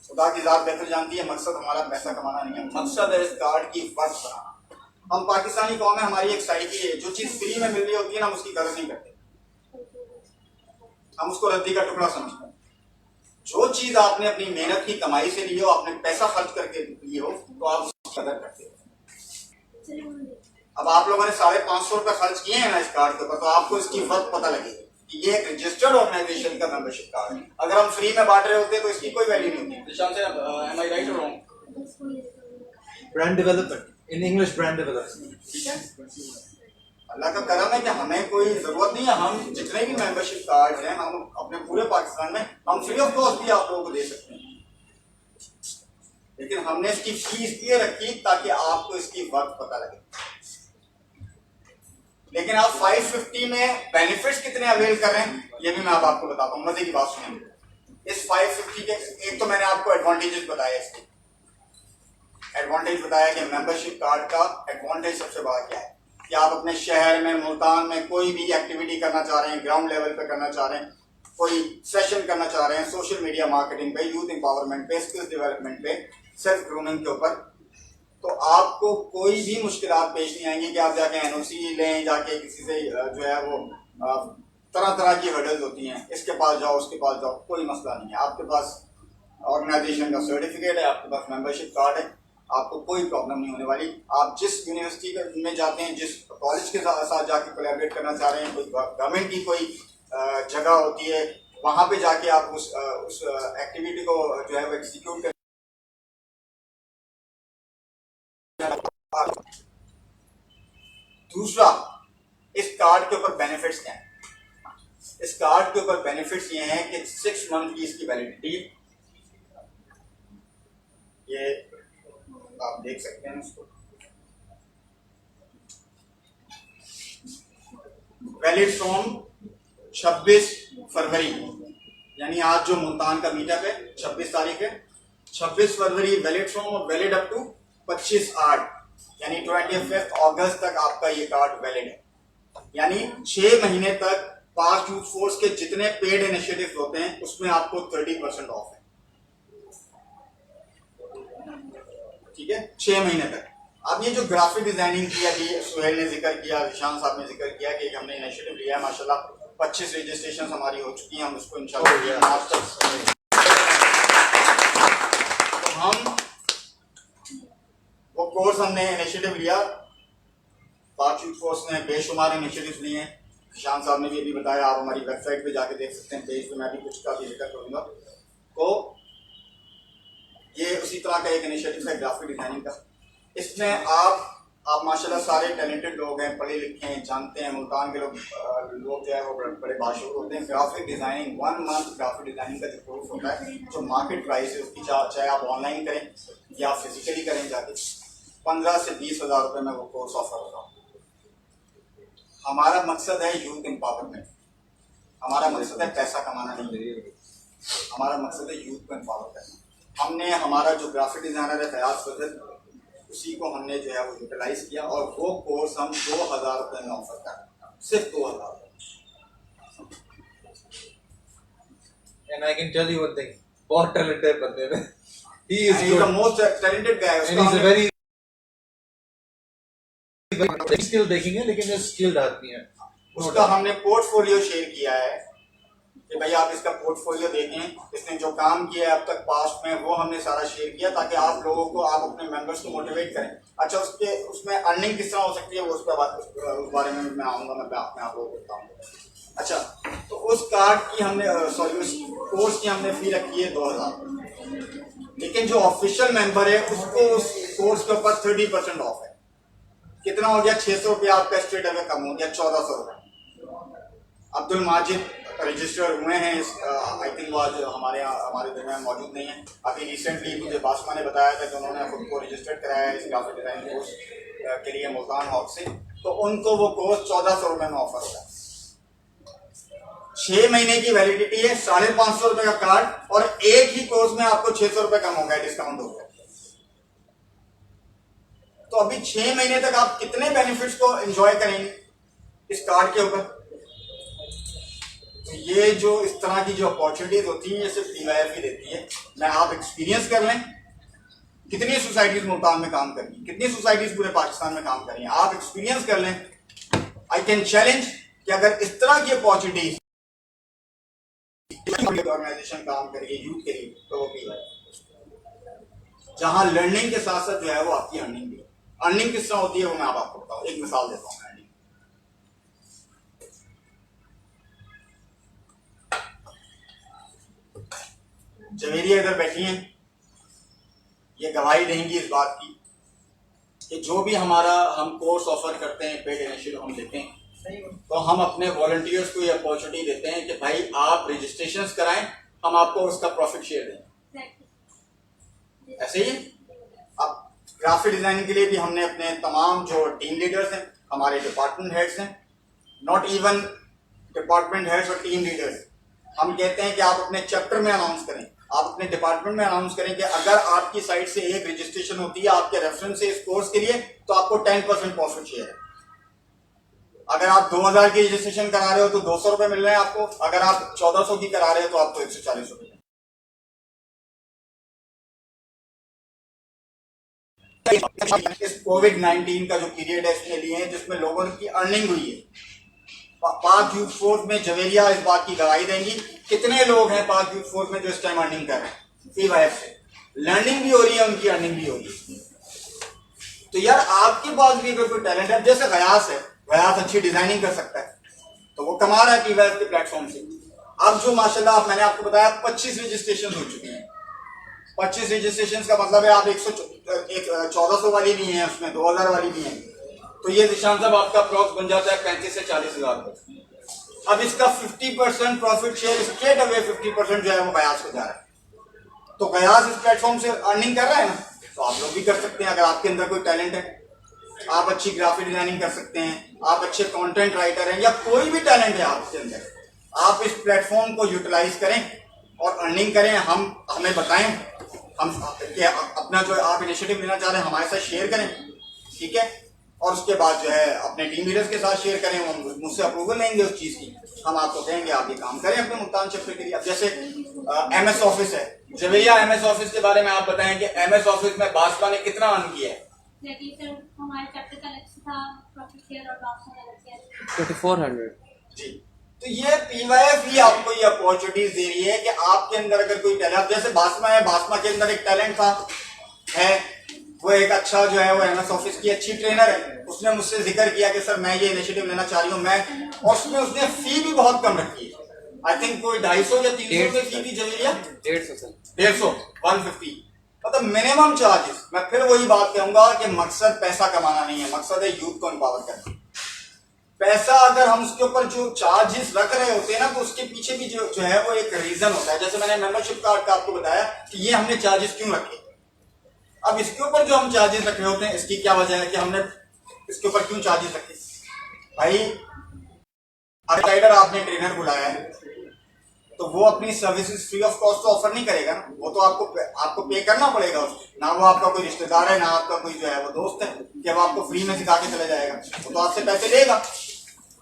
खुदा की ज़ात बेहतर जानती है, मकसद हमारा पैसा कमाना नहीं है, मकसद है इस कार्ड की वर्थ बनाना। हम पाकिस्तानी कौम है, हमारी एक साइकी है, जो चीज़ फ्री में मिल रही होती है ना हम उसकी कदर नहीं करते, हम उसको रद्दी का टुकड़ा समझते हैं। जो चीज़ आपने अपनी मेहनत की कमाई से ली हो, आपने पैसा खर्च करके ली हो, तो आप उसकी कदर करते हो। अब आप लोगों ने 550 रुपये खर्च किए हैं ना इस कार्ड के ऊपर, तो आपको इसकी वर्थ पता लगेगी कि ये एक रजिस्टर्ड ऑर्गेनाइजेशन का मेंबरशिप कार्ड है। अगर हम फ्री में बांट रहे होते तो इसकी कोई वैल्यू नहीं होती। Am I right or wrong? Brand development in English, brand development. ठीक है, अल्लाह का करम है कि हमें कोई जरूरत नहीं है, हम जितने भी मेंबरशिप कार्ड हैं हम अपने पूरे पाकिस्तान में हम फ्री ऑफ कॉस्ट भी आप लोगों को दे सकते हैं, लेकिन हमने इसकी फीस इसलिए रखी ताकि आपको इसकी वर्थ पता लगे। लेकिन आप 550 में बेनिफिट्स कितने अवेल कर रहे हैं ये भी मैं आपको बताता हूँ। मजे की बात सुनेंगे। इस 550 के एक तो मैंने आपको एडवांटेजेस बताया, इसके एडवांटेज बताया कि मेंबरशिप कार्ड का एडवांटेज सबसे बड़ा क्या है कि आप अपने शहर में, मुल्तान में कोई भी एक्टिविटी करना चाह रहे हैं, ग्राउंड लेवल पे करना चाह रहे हैं, कोई सेशन करना चाह रहे हैं, सोशल मीडिया मार्केटिंग पे, यूथ एम्पावरमेंट पे, स्किल्स डेवलपमेंट पे, सेल्फ ग्रूमिंग के ऊपर, तो आपको कोई भी मुश्किलात पेश नहीं आएंगी कि आप जाके NOC लें, जाके किसी से जो है वो तरह तरह की हर्डल्स होती हैं, इसके पास जाओ उसके पास जाओ, कोई मसला नहीं है। आपके पास ऑर्गेनाइजेशन का सर्टिफिकेट है, आपके पास मेंबरशिप कार्ड है, आपको कोई प्रॉब्लम नहीं होने वाली। आप जिस यूनिवर्सिटी में जाते हैं, जिस कॉलेज के साथ जाके कोलैबोरेट करना चाह रहे हैं, कोई गवर्नमेंट की कोई जगह होती है, वहाँ पे जाके आप उस एक्टिविटी को जो है वो एग्जीक्यूट कर। दूसरा, इस कार्ड के ऊपर बेनिफिट्स क्या हैं? इस कार्ड के ऊपर बेनिफिट्स ये हैं कि 6 मंथ की इसकी वैलिडिटी, ये आप देख सकते हैं इसको, वैलिड फ्रॉम 26 फरवरी, यानी आज जो मुल्तान का मीटअप है 26 तारीख है, 26 फरवरी वैलिड फ्रॉम और वैलिड अप टू 25/8 यानी 25 अगस्त तक आपका ये कार्ड वैलिड है। यानी 6 महीने तक पाक यूथ फोर्स के जितने पेड इनिशिएटिव्स होते हैं उसमें आपको 30% ऑफ है। ठीक है, 6 महीने तक। अब ये जो ग्राफिक डिजाइनिंग की अभी सुहेल ने जिक्र किया, जिशान साहब ने जिक्र किया कि हमने इनिशिएटिव लिया है, माशाल्लाह 25 रजिस्ट्रेशन हमारी हो चुकी हैं, हम उसको इंशाल्लाह हमने इनिशिएटिव लिया, पाक यूथ फोर्स ने बेशुमार इनिशिएटिव लिए हैं। शान साहब ने भी अभी बताया, आप हमारी वेबसाइट पे जाके देख सकते हैं, पेज पे मैं भी कुछ का भी जिक्र करूँगा। तो ये उसी तरह का एक इनिशिएटिव है ग्राफिक डिजाइनिंग का। इसमें आप माशाल्लाह सारे टैलेंटेड लोग हैं, पढ़े लिखे हैं, जानते हैं, मुल्तान के लोग जो है वो बड़े बाशूर होते हैं। Graphic designing 1 month graphic designing का जो कोर्स होता है, जो मार्केट प्राइस है उसकी, चाहे आप ऑनलाइन करें या फिजिकली करें जाके, 15 से 20 हज़ार रुपये में वो कोर्स ऑफर होता है। हमारा मकसद है यूथ एम्पावरमेंट, हमारा मकसद है पैसा कमाना नहीं, हमारा मकसद है यूथ को एम्पावर करना। हमने हमारा जो ग्राफिक डिज़ाइनर है फयाज फजल, उसी को हमने जो है वो यूटिलाइज किया और वो कोर्स हम 2000 रुपये में ऑफर कर रहे हैं, सिर्फ 2000। And I can tell you one thing, बहुत talented बंदे हैं। He is He is the most talented guy. and he's a very skilled देखेंगे, लेकिन ये skilled आदमी है। उसका हमने पोर्टफोलियो शेयर किया है कि भाई आप इसका पोर्टफोलियो देखें, इसने जो काम किया है अब तक पास्ट में वो हमने सारा शेयर किया, ताकि आप लोगों को, आप अपने मेंबर्स को मोटिवेट करें। अच्छा, उसमें अर्निंग किस तरह हो सकती है वो उस बारे में मैं आऊँगा, मैं आप लोगों को बताऊँगा। अच्छा, तो उस कार्ड की हमने उस कोर्स की हमने फी रखी है 2000, लेकिन जो ऑफिशियल मेंबर है उसको उस कोर्स के ऊपर 30% ऑफ है। कितना हो गया? 600 रुपया आपका स्ट्रेट अवे कम हो गया, 1400 रुपये। अब्दुल माजिद रजिस्टर हुए हैं, आई थिंक वो आज हमारे दरमियान मौजूद नहीं है। अभी रिसेंटली मुझे बासमा ने बताया था कि उन्होंने खुद को रजिस्टर कराया है इस ग्राफिक डिजाइन कोर्स के लिए मुल्तान हॉक से, तो उनको वो कोर्स 1400 रुपये में ऑफर होगा। 6 महीने की वैलिडिटी है, 550 रुपये का कार्ड, और एक ही कोर्स में आपको 600 रुपये कम हो गया, डिस्काउंट हो गया। तो अभी 6 महीने तक आप कितने बेनिफिट्स को एंजॉय करेंगे इस कार्ड के ऊपर। तो ये जो इस तरह की जो अपॉर्चुनिटीज होती हैं, ये सिर्फ PYF ही देती है। मैं आप एक्सपीरियंस कर लें, कितनी सोसाइटीज मुल्तान में काम कर रही हैं, कितनी सोसाइटीज पूरे पाकिस्तान में काम कर रही हैं, आप एक्सपीरियंस कर लें। आई कैन चैलेंज कि अगर इस तरह की अपॉर्चुनिटीज ऑर्गेनाइजेशन काम करेगी यूथ के लिए, तो वो PYF, जहां लर्निंग के साथ साथ जो है वो आपकी अर्निंग भी। अर्निंग किस तरह होती है वो मैं आपको बताऊं, एक मिसाल देता हूँ। जवेरिया इधर बैठी हैं, ये गवाही देंगी इस बात की कि जो भी हम कोर्स ऑफर करते हैं, पेड इनिशिएटिव हम लेते हैं, तो हम अपने वॉलंटियर्स को ये अपॉर्चुनिटी देते हैं कि भाई आप रजिस्ट्रेशंस कराएं, हम आपको उसका प्रॉफिट शेयर दें। ऐसे ही अब ग्राफिक डिजाइनिंग के लिए भी हमने अपने तमाम जो टीम लीडर्स हैं, हमारे डिपार्टमेंट हेड्स हैं, नॉट इवन डिपार्टमेंट हेड्स और टीम लीडर्स, हम कहते हैं कि आप अपने चैप्टर में अनाउंस करें, आप अपने डिपार्टमेंट में अनाउंस करें कि अगर आपकी साइड से एक रजिस्ट्रेशन होती है आपके रेफरेंस से इस कोर्स के लिए, तो आपको 10% प्रॉफिट शेयर है। अगर आप 2000 की रजिस्ट्रेशन करा रहे हो तो 200 रुपए मिल रहे हैं आपको, अगर आप 1400 की करा रहे हो तो आपको 140 रुपए। इस कोविड-19 का जो पीरियड है इसमें लिए हैं जिसमें लोगों की अर्निंग हुई है। पाक यूथ फोर्स में जवेरिया इस बात की गवाही देंगी, कितने लोग हैं पाक यूथ फोर्स में जो इस टाइम अर्निंग कर रहे हैं PYF से, लर्निंग भी हो रही है, उनकी अर्निंग भी हो रही है। तो यार आपके पास भी अगर कोई टैलेंट है, जैसे गयास है, गयास अच्छी डिजाइनिंग कर सकता है तो वो कमा रहा है PYF के प्लेटफॉर्म से। अब जो माशाल्लाह मैंने आपको बताया 25 रजिस्ट्रेशन हो चुके हैं। 25 रजिस्ट्रेशन का मतलब है आप 1400 वाली भी हैं, उसमें 2000 वाली भी हैं, तो ये निशान साहब आपका अप्रॉक्स बन जाता है 35 से 40 हजार रुपये। अब इसका 50% प्रॉफिट शेयर स्ट्रेट अवे 50% जो है वो गयास को जा रहा है। तो गयास इस प्लेटफॉर्म से अर्निंग कर रहा है ना, तो आप लोग भी कर सकते हैं। अगर आपके अंदर कोई टैलेंट है, आप अच्छी ग्राफिक डिजाइनिंग कर सकते हैं, आप अच्छे कंटेंट राइटर हैं, या कोई भी टैलेंट है आपके अंदर, आप इस प्लेटफॉर्म को यूटिलाइज करें और अर्निंग करें। हमें बताएं, हम अपना जो आप इनिशिएटिव लेना चाह रहे हैं हमारे साथ शेयर करें, ठीक है, और उसके बाद जो है अपने टीम लीडर्स के साथ शेयर करें, हम मुझसे अप्रूवल लेंगे उस चीज़ की, हम आपको कहेंगे आप ये काम करें अपने मुल्तान चैप्टर के लिए। अब जैसे MS ऑफिस है, जवेरिया MS ऑफिस के बारे में आप बताएं कि MS ऑफिस में बासमा ने कितना अर्न किया है? हमारे चैप्टर का अलग था प्रॉफिट शेयर और बासमा का अलग था 2400 जी। तो ये PYF ही आपको ये अपॉर्चुनिटीज दे रही है कि आपके अंदर अगर कोई टैलेंट, जैसे बासमा है, बासमा के अंदर एक टैलेंट था है, वो एक अच्छा जो है वो एमएस ऑफिस की अच्छी ट्रेनर है, उसने मुझसे जिक्र किया कि सर मैं ये इनिशिएटिव लेना चाह रही हूँ मैं, और उसने फी भी बहुत कम रखी है। आई थिंक कोई 250 या 300 की फी थी जवेरिया, 150 150, मतलब मिनिमम चार्जेस। मैं फिर वही बात कहूंगा कि मकसद पैसा कमाना नहीं है, मकसद है यूथ को एम्पावर करना। पैसा अगर हम उसके ऊपर जो चार्जेस रख रहे होते हैं ना, तो उसके पीछे भी जो है वो एक रीजन होता है। जैसे मैंने मेंबरशिप कार्ड का आपको बताया कि ये हमने चार्जेस क्यों रखे। अब इसके ऊपर जो हम चार्जेस रख रहे होते हैं, इसकी क्या वजह है कि हमने इसके ऊपर क्यों चार्जेस रखे। भाई अगर आपने ट्रेनर बुलाया है तो वो अपनी सर्विसेज फ्री ऑफ कॉस्ट तो ऑफर नहीं करेगा ना, वो तो आपको पे करना पड़ेगा। ना वो आपका कोई रिश्तेदार है, ना आपका कोई जो है वो दोस्त है कि वो आपको फ्री में सिखा के चले जाएगा, वो तो आपसे पैसे लेगा।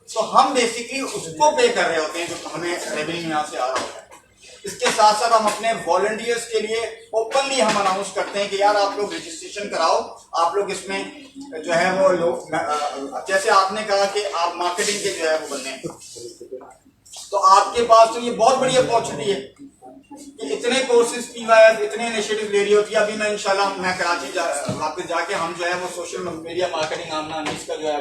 तो हम बेसिकली उसको पे कर रहे होते हैं जो हमें रेवेन्यू यहाँ से आ रहा होता है। इसके साथ साथ हम अपने वॉलंटियर्स के लिए ओपनली हम अनाउंस करते हैं कि यार आप लोग रजिस्ट्रेशन कराओ, आप लोग इसमें जो है वो लोग, जैसे आपने कहा कि आप मार्केटिंग के जो है वो बंदे हैं, तो आपके पास तो ये बहुत बड़ी अपॉर्चुनिटी है कि इतने कोर्सेज PYF इतने इनिशिएटिव ले रही होती है। अभी मैं इंशाल्लाह मैं कराची वापस जाके हम जो है वो सोशल मीडिया मार्केटिंग आमना अनीस का जो है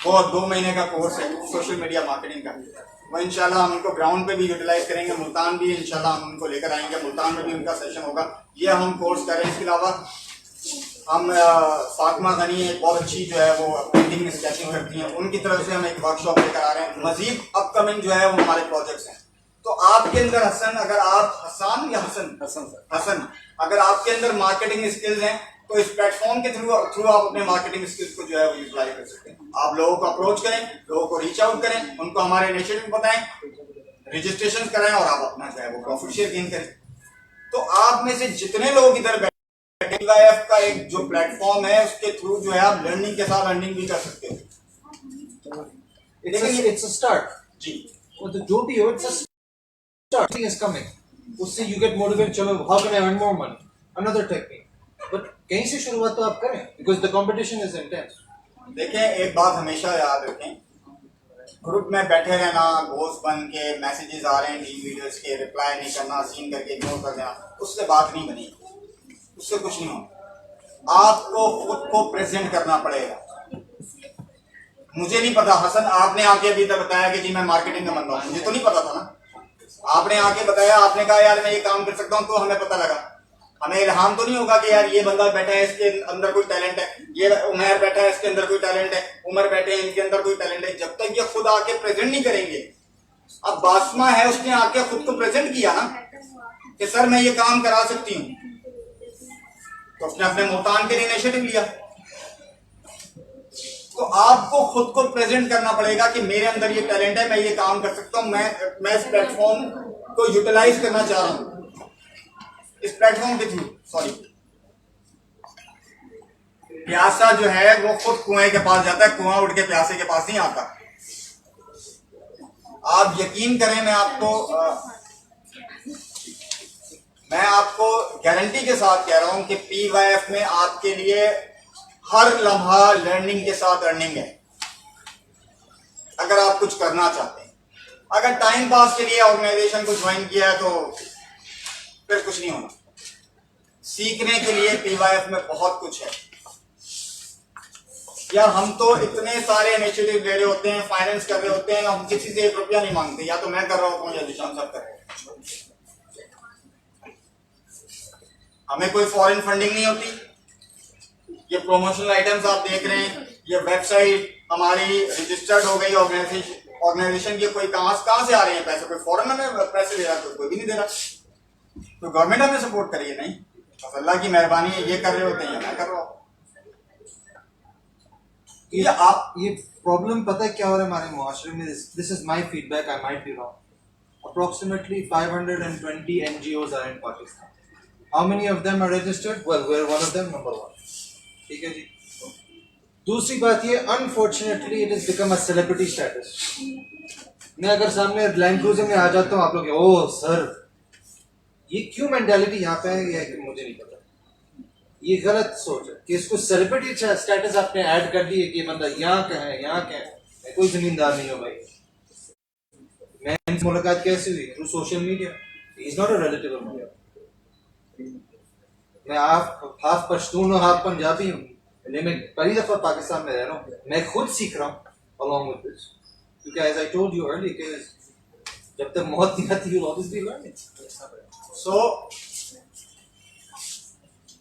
वो 2 महीने का कोर्स है सोशल मीडिया मार्केटिंग का, वो इंशाल्लाह हम उनको ग्राउंड पे भी यूटिलाइज करेंगे। मुल्तान भी इंशाल्लाह हम उनको लेकर आएंगे, मुल्तान में भी उनका सेशन होगा, ये हम कोर्स करें। इसके अलावा हम फातिमा गनी एक बहुत अच्छी जो है वो पेंटिंग स्केचिंग करती हैं, उनकी तरफ से हम एक वर्कशॉप लेकर आ रहे हैं। मजीद अपकमिंग जो है वो हमारे प्रोजेक्ट्स हैं। तो आपके अंदर हसन, अगर आप हसन अगर आपके अंदर मार्केटिंग स्किल्स हैं तो इस प्लेटफॉर्म के थ्रू आप अपने मार्केटिंग स्किल्स को जो है वो यूटिलाइज कर सकते हैं। आप लोगों को अप्रोच करें, लोगों को रीच आउट करें, उनको हमारे इनिशिएटिव बताएं, रजिस्ट्रेशन कराएं और आप अपना जो है वो प्रॉफिट शेयर गेन करें। तो आप में से जितने लोग इधर PYF का एक जो प्लेटफॉर्म है उसके थ्रू जो है आप लर्निंग के साथ अर्निंग भी कर सकते हो। It's a start जी, वो तो जो भी हो, it's a start, thing is coming, उससे you get motivated, चलो how can I earn more money, another technique, but कहीं से शुरुआत तो आप करें because the competition is intense। देखें एक बात हमेशा याद रखें, ग्रुप में बैठे रहना, दोस्त बन के मैसेजेस आ रहे हैं टीम लीडर्स के, रिप्लाई नहीं करना, सीन करके इग्नोर कर देना, उससे बात नहीं बनी, उससे कुछ नहीं होगा। आपको खुद को प्रेजेंट करना पड़ेगा। मुझे नहीं पता हसन, आपने आके अभी तक बताया कि जी मैं मार्केटिंग का बंदा हूं, मुझे तो नहीं पता था ना। आपने आके बताया, आपने कहा यार मैं ये काम कर सकता हूं, तो हमें पता लगा। हमें इल्हाम तो नहीं होगा कि यार ये बंदा बैठा है इसके अंदर कोई टैलेंट है, ये उमर बैठा है इसके अंदर कोई टैलेंट है, उमर बैठे हैं इनके अंदर कोई टैलेंट है, जब तक ये खुद आके प्रेजेंट नहीं करेंगे। अब बासमा है, उसने आके खुद को प्रेजेंट किया ना कि सर मैं ये काम करा सकती हूँ, तो उसने अपने मुल्तान के लिए इनिशिएटिव लिया। तो आपको खुद को प्रेजेंट करना पड़ेगा कि मेरे अंदर ये टैलेंट है, मैं ये काम कर सकता हूं, मैं इस प्लेटफॉर्म को यूटिलाइज करना चाह रहा हूं, इस प्लेटफॉर्म के थ्रू। सॉरी, प्यासा जो है वो खुद कुएं के पास जाता है, कुआं उठ के प्यासे के पास नहीं आता। आप यकीन करें, मैं आपको गारंटी के साथ कह रहा हूं कि PYF में आपके लिए हर लम्हा लर्निंग के साथ अर्निंग है, अगर आप कुछ करना चाहते हैं। अगर टाइम पास के लिए ऑर्गेनाइजेशन को ज्वाइन किया है तो फिर कुछ नहीं होना। सीखने के लिए PYF में बहुत कुछ है यार। हम तो इतने सारे इनिशिएटिव ले रहे होते हैं, फाइनेंस कर रहे होते हैं, हम किसी से 1 रुपया नहीं मांगते, या तो मैं कर रहा हूँ या निशान साहब कर रहे हैं। हमें कोई फॉरेन फंडिंग नहीं होती। ये प्रोमोशनल आइटम्स आप देख रहे हैं, ये वेबसाइट हमारी रजिस्टर्ड हो गई ऑर्गेनाइजेशन की। कोई कहां से आ रहे हैं पैसे? कोई फॉरेन में पैसे दे रहा है, कोई भी नहीं दे रहा। तो गवर्नमेंट हमें सपोर्ट करिए नहीं, बस अल्लाह की मेहरबानी है, ये कर रहे होते हैं, मैं कर रहा हूँ। ये प्रॉब्लम पता है क्या हो रहा है हमारे मुआशरे में? This is my feedback, I might be wrong. Approximately 520 NGOs are in Pakistan. How many of them are registered? Well, we're one of them, number 1. ठीक है जी। दूसरी बात ये, unfortunately it is become a celebrity status. मैं अगर सामने land cruiser में आ जाता हूँ, आप लोग ओह सर, ये क्यों मेंटालिटी यहाँ पे है, ये मुझे नहीं पता। ये गलत सोच है कि इसको सेलिब्रिटी स्टेटस आपने ऐड कर दी है कि ये बंदा यहाँ का है, यहाँ का है। मैं कोई जमींदार नहीं हूँ भाई। मैं मुलाकात कैसे हुई? Through social media. He is not a relative of mine. मैं हाफ पश्तून और हाफ पंजाबी हूँ, इसलिए मैं पहली दफ़ा पाकिस्तान में रह रहा हूँ। मैं खुद सीख रहा हूँ along with this, क्योंकि as I told you earlier कि जब तक मौत नहीं आती you'll always be learning. So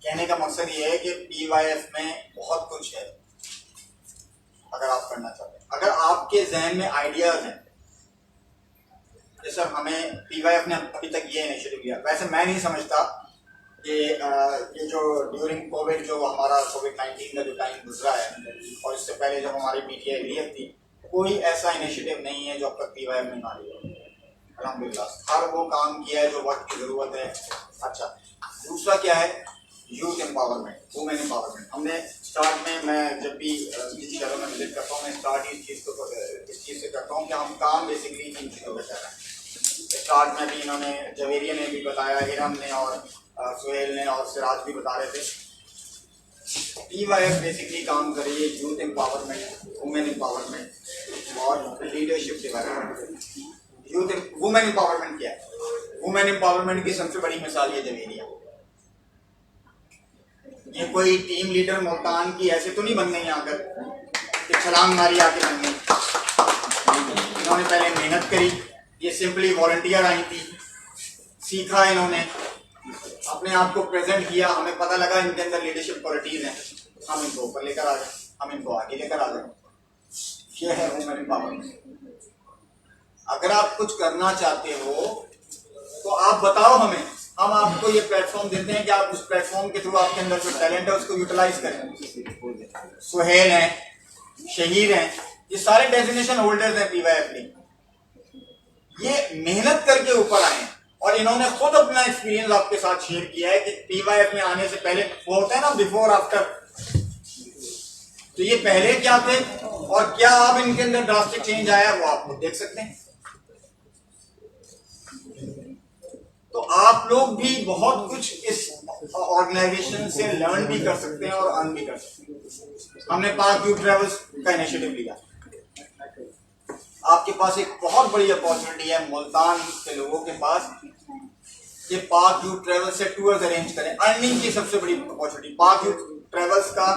कहने का मकसद ये है कि PYF में बहुत कुछ है अगर आप करना चाहते हैं। अगर आपके जहन में आइडियाज हैं, जैसे हमें PYF ने अभी तक ये इनिशिएटिव लिया, वैसे मैं नहीं समझता कि ये जो ड्यूरिंग कोविड जो हमारा COVID-19 का जो टाइम गुजरा है और इससे पहले जब हमारी PTI थी, कोई ऐसा इनिशिएटिव नहीं है जो अब तक PYF ने ना लिया। अल्हम्दुलिल्लाह हर वो काम किया है जो वक्त की ज़रूरत है। अच्छा, दूसरा क्या है, यूथ एम्पावरमेंट, वुमेन एम्पावरमेंट। हमने स्टार्ट में, मैं जब भी शहरों में विजिट करता हूँ, मैं स्टार्ट इस चीज़ से करता हूँ कि हम काम बेसिकली इन चीज़ों पर कर रहे हैं। स्टार्ट में भी इन्होंने, जवेरिया ने भी बताया, हिरम ने और सुहेल ने और सिराज भी बता रहे थे। PYF बेसिकली काम कर रही है यूथ एम्पावरमेंट, वुमेन एम्पावरमेंट और leadership development. Youth women empowerment क्या है? वुमेन एम्पावरमेंट की सबसे बड़ी मिसाल ये जवेरिया। ये कोई टीम लीडर मुल्तान की ऐसे तो नहीं बन गई आकर कि छलांग मारी आके बन गई। इन्होंने पहले मेहनत करी, ये सिंपली वॉलंटियर आई थी, सीखा इन्होंने, अपने आप को प्रेजेंट किया, हमें पता लगा इनके अंदर लीडरशिप क्वालिटीज हैं, हम इनको ऊपर लेकर आ गए, हम इनको आगे लेकर आ गए। ये है वुमेन एम्पावरमेंट। अगर आप कुछ करना चाहते हो तो आप बताओ हमें, हम आपको ये प्लेटफॉर्म देते हैं कि आप उस प्लेटफॉर्म के थ्रू आपके अंदर जो टैलेंट है उसको यूटिलाइज करें। सुहेल हैं, शहीद हैं, ये सारे डेजिग्नेशन होल्डर्स हैं PYF में। ये मेहनत करके ऊपर आए और इन्होंने खुद अपना एक्सपीरियंस आपके साथ शेयर किया है कि PYF में आने से पहले वो होता है ना बिफोर आफ्टर, तो ये पहले क्या थे और क्या अब इनके अंदर ड्रास्टिक चेंज आया वो आप देख सकते हैं। तो आप लोग भी बहुत कुछ इस ऑर्गेनाइजेशन से लर्न भी कर सकते हैं और अर्न भी कर सकते हैं। हमने पाक यूथ ट्रेवल्स का इनिशिएटिव लिया। आपके पास एक बहुत बड़ी अपॉर्चुनिटी है मुल्तान के लोगों के पास कि पाक यूथ ट्रेवल्स से टूर्स अरेंज करें। अर्निंग की सबसे बड़ी अपॉर्चुनिटी। पाक यूथ ट्रेवल्स का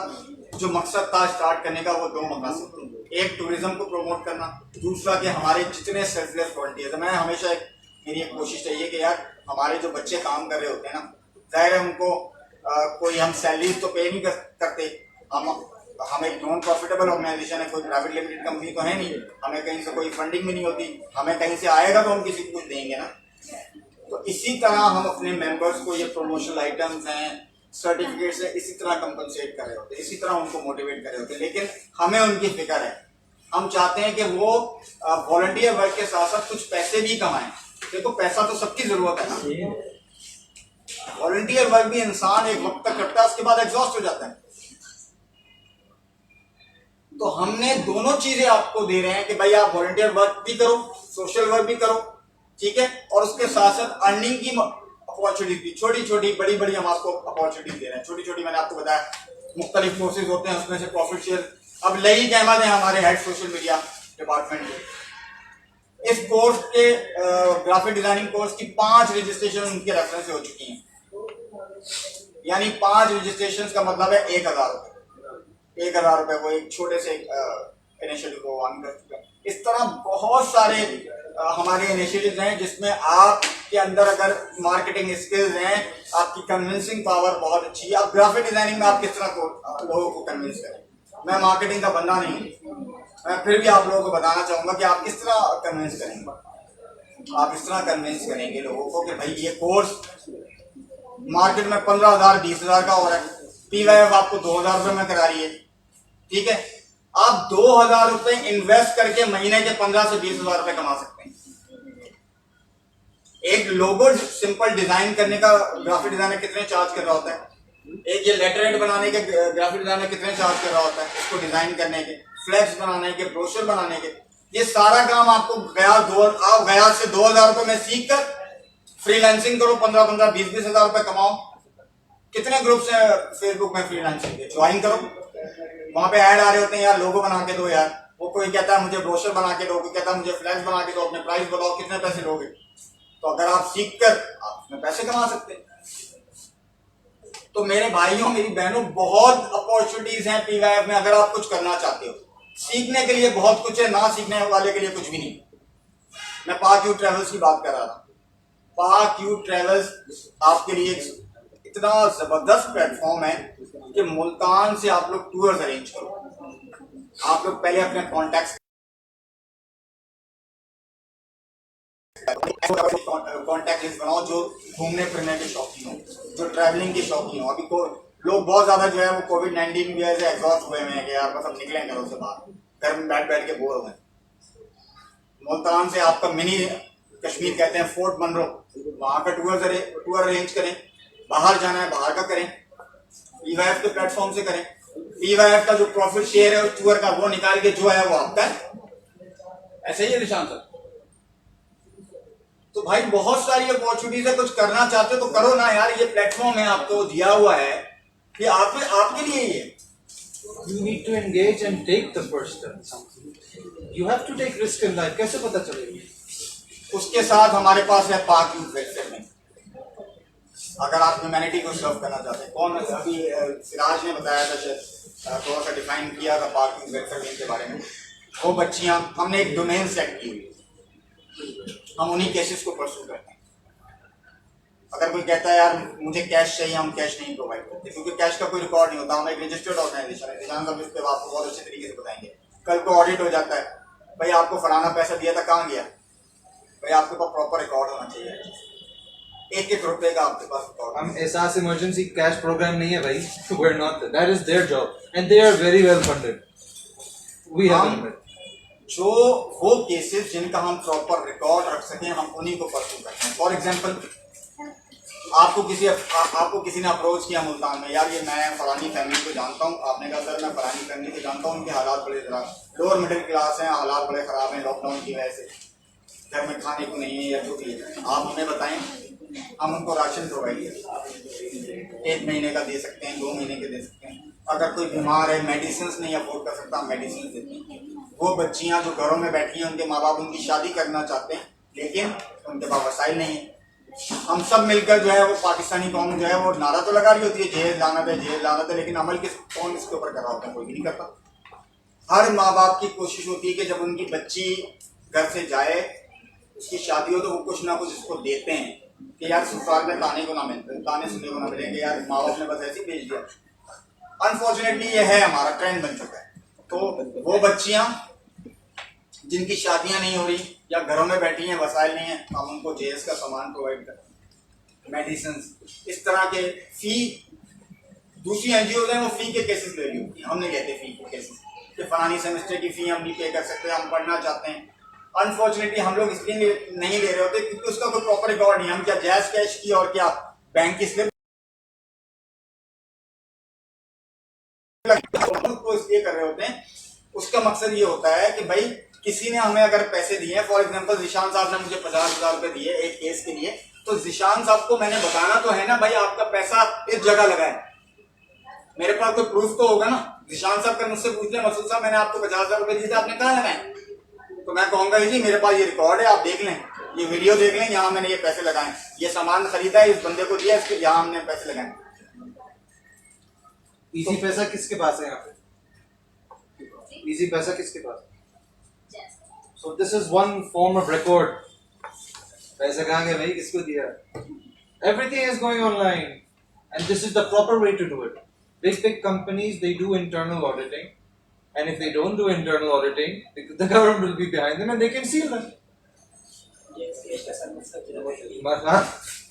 जो मकसद था स्टार्ट करने का वो दो मकसद थे, एक टूरिज्म को प्रमोट करना, दूसरा कि हमारे जितने सेल्फलेस वॉलंटियर्स, मैं हमेशा मेरी एक कोशिश चाहिए कि यार हमारे जो बच्चे काम कर रहे होते हैं ना, जाहिर है उनको कोई हम सैलरीज तो पे नहीं करते, हम एक नॉन प्रॉफिटेबल ऑर्गेनाइजेशन है, कोई प्राइवेट लिमिटेड कंपनी तो है नहीं, हमें कहीं से कोई फंडिंग भी नहीं होती, हमें कहीं से आएगा तो हम किसी को कुछ देंगे ना। तो इसी तरह हम अपने मेंबर्स को ये प्रमोशनल आइटम्स हैं, सर्टिफिकेट्स है, इसी तरह कंपनसेट कर रहे होते हैं, इसी तरह उनको मोटिवेट कर रहे होते हैं। लेकिन हमें उनकी फिक्र है, हम चाहते हैं कि वो वॉलंटियर वर्क के साथ साथ कुछ पैसे भी कमाएं। देखो पैसा तो सबकी जरूरत है ना, वॉलंटियर वर्क भी इंसान एक वक्त तक करता है, उसके बाद एग्जॉस्ट हो जाता है। तो हमने दोनों चीजें आपको दे रहे हैं कि भाई आप वॉलंटियर वर्क भी करो, सोशल वर्क भी करो, ठीक है, और उसके साथ साथ अर्निंग की अपॉर्चुनिटी भी, छोटी छोटी बड़ी बड़ी हम आपको अपॉर्चुनिटी दे रहे हैं। छोटी छोटी मैंने आपको बताया मुख्तलिफ कोर्सेज होते हैं, उसमें से प्रॉफिट शेयर। अब लईक अहमद है हमारे हेड सोशल मीडिया डिपार्टमेंट के, इस कोर्स के ग्राफिक डिजाइनिंग कोर्स की 5 रजिस्ट्रेशन उनके रेफरेंस से हो चुकी हैं। यानी 5 रजिस्ट्रेशन का मतलब है 1000 रुपये। 1000 रुपये वो एक छोटे से इनिशिएटिव को ऑन कर चुके हैं। इस तरह बहुत सारे हमारे इनिशिएटिव्स हैं जिसमें आपके अंदर अगर मार्केटिंग स्किल्स हैं, आपकी कन्विंसिंग पावर बहुत अच्छी है। अब ग्राफिक डिजाइनिंग में आप किस तरह लोगों को कन्विंस करें, मैं मार्केटिंग का बंदा नहीं हूँ, मैं फिर भी आप लोगों को बताना चाहूंगा कि आप किस तरह कन्विंस करेंगे। आप इस तरह कन्विंस करेंगे लोगों को कि भाई ये कोर्स मार्केट में 15,000 20,000 का हो रहा है, PYF आपको 2,000 रुपये में करा रही है, ठीक है। आप 2,000 रुपये इन्वेस्ट करके महीने के 15 से 20,000 रुपये कमा सकते हैं। एक लोगो सिंपल डिजाइन करने का ग्राफिक डिजाइनर कितने चार्ज कर रहा होता है, एक ये लेटर हेड बनाने के ग्राफिक डिजाइनर कितने चार्ज कर रहा होता है, इसको डिजाइन करने के, फ्लैक्स बनाने के, ब्रोशर बनाने के, ये सारा काम आपको गया से 2,000 रुपये में सीख कर फ्रीलांसिंग करो, 15-15 20-20 हजार रुपये कमाओ। कितने ग्रुप्स हैं फेसबुक में फ्रीलांसिंग के, ज्वाइन करो, वहां पे ऐड आ रहे होते हैं यार लोगो बना के दो यार, वो कोई कहता है मुझे ब्रोशर बना के दो, कोई कहता है मुझे फ्लैक्स बना के दो, अपने प्राइस बताओ कितने पैसे लोगे। तो अगर आप सीख कर आप उसमें पैसे कमा सकते हैं। तो मेरे भाइयों मेरी बहनों बहुत अपॉर्चुनिटीज हैं PYF में, अगर आप कुछ करना चाहते हो। सीखने के लिए बहुत कुछ है, ना सीखने वाले के लिए कुछ भी नहीं। मैं पाक यू ट्रेवल्स की बात कर रहा था। पाक यू ट्रेवल्स आपके लिए इतना जबरदस्त प्लेटफॉर्म है कि मुल्तान से आप लोग टूर्स अरेंज करो। आप लोग पहले अपने कॉन्टैक्ट लिस्ट बनाओ जो घूमने फिरने के शौकीन हो, जो ट्रैवलिंग के शौकीन हो। अभी लोग बहुत ज्यादा जो है वो कोविड-19 की वजह से एग्जॉस्ट हुए हैं कि यार बस अब निकलें घरों से बाहर, घर में बैठ बैठ के बोर हो गए। मुल्तान से आपका मिनी कश्मीर कहते हैं, फोर्ट मनरो, वहां का टूर अरेंज करें। बाहर जाना है बाहर का करें, PYF के प्लेटफॉर्म से करें। PYF का जो प्रॉफिट शेयर है उस टूर का वो निकाल के जो है वो आपका है। ऐसे ही है निशान सर। तो भाई बहुत सारी अपॉर्चुनिटीज है, कुछ करना चाहते हो तो करो ना यार। ये प्लेटफॉर्म है आपको दिया हुआ है कि आपके लिए ही है। You need to engage and take the first step. You have to take risk in life. कैसे पता चलेगी? उसके साथ हमारे पास है पाक यूथ वेलफेयर में। अगर आप ह्यूमैनिटी को सर्व करना चाहते हैं, कौन अभी सिराज ने बताया था, शायद थोड़ा सा डिफाइन किया था पाक यूथ वेलफेयर के बारे में। वो बच्चियां, हमने एक डोमेन सेट की हुई, हम उन्हीं केसेस को परस्यू करते हैं। अगर कोई कहता है यार मुझे कैश चाहिए, हम कैश नहीं प्रोवाइड करते क्योंकि कैश का कोई रिकॉर्ड नहीं होता। हम एक रजिस्टर्ड ऑर्गेनाइजेशन है, निशान साहब इस पे आपको बहुत अच्छे तरीके से बताएंगे। कल को ऑडिट हो जाता है, भाई आपको फलाना पैसा दिया था, कहाँ गया? भाई आपके पास प्रॉपर रिकॉर्ड होना चाहिए, एक एक रुपए का आपके पास रिकॉर्ड। हम एहसास इमरजेंसी कैश प्रोग्राम नहीं है भाई, we're not, that is their job and they are very well funded. We haven't. जो वो केसेस जिनका हम प्रॉपर रिकॉर्ड रख सकें, हम उन्हीं को परस्यू करते हैं। फॉर एग्जांपल, आपको किसी ने अप्रोच किया मुल्तान में, यार ये मैं फलानी फैमिली को जानता हूँ। आपने कहा सर मैं फलानी फैमिली को जानता हूँ, उनके हालात बड़े खराब, लोअर मिडिल क्लास हैं, हालात बड़े ख़राब हैं लॉकडाउन की वजह से, घर में खाने को नहीं है या जो भी है। आप हमें बताएं, हम उनको राशन प्रोवाइड करें। 1 महीने का दे सकते हैं, 2 महीने के दे सकते हैं। अगर कोई बीमार है, मेडिसिन नहीं अफोर्ड कर सकता, हम मेडिसिन देते हैं। वो बच्चियां जो घरों में बैठी हैं, उनके माँ बाप उनकी शादी करना चाहते हैं लेकिन उनके पास वसाइल नहीं है। हम सब मिलकर जो है वो पाकिस्तानी कौम जो है वो नारा तो लगा रही होती है जेल लानत है, जेल लानत है, लेकिन अमल कौन इसके ऊपर कर रहा होता है? कोई भी नहीं करता। हर माँ बाप की कोशिश होती है कि जब उनकी बच्ची घर से जाए, उसकी शादी हो, तो वो कुछ ना कुछ उसको देते हैं कि यार ससुराल में ताने को ना मिलते, ताने सुनने को ना मिलेंगे, यार माँ बाप ने बस ऐसे ही भेज दिया। अनफॉर्चुनेटली ये है, हमारा ट्रेंड बन चुका है। तो वो बच्चियां जिनकी शादियां नहीं हो रही या घरों में बैठी हैं, वसाइल नहीं है, हम उनको जेएस का सामान प्रोवाइड करते हैं, मेडिसिन, इस तरह के। फी दूसरी एनजीओ हैं वो फी के केसेस ले रही होती हैं, हम नहीं लेते फी के केसेस कि फलानी सेमेस्टर की फी हम नहीं पे कर सकते, हम पढ़ना चाहते हैं। अनफॉर्चुनेटली हम लोग इसलिए नहीं ले रहे होते क्योंकि उसका कोई प्रॉपर रिकॉर्ड नहीं है। हम क्या जैज कैश की और क्या बैंक की स्लिप को इसलिए कर रहे होते हैं, उसका मकसद ये होता है कि भाई किसी ने हमें अगर पैसे दिए, फॉर एग्जांपल जिशान साहब ने मुझे 50,000 रुपए दिए एक केस के लिए, तो जिशान साहब को मैंने बताना तो है ना भाई आपका पैसा इस जगह लगा है, मेरे पास कोई प्रूफ तो होगा ना। जिशान साहब का मुझसे पूछ लिया, मसूद साहब मैंने आपको 50,000 रुपए दिए थे, आपने कहाँ लगाए? तो मैं कहूंगा जी मेरे पास ये रिकॉर्ड है, आप देख लें, ये वीडियो देख लें, यहाँ मैंने ये पैसे लगाए, ये सामान खरीदा है, इस बंदे को दिया, इसके यहाँ हमने पैसे लगाए। इजी पैसा किसके पास है यहाँ पे? इजी पैसा किसके पास? So this is one form of record. पैसा कहाँ गया भाई, किसको दिया? Everything is going online, and this is the proper way to do it. Big companies, they do internal auditing, and if they don't do internal auditing, the government will be behind them and they can seal them.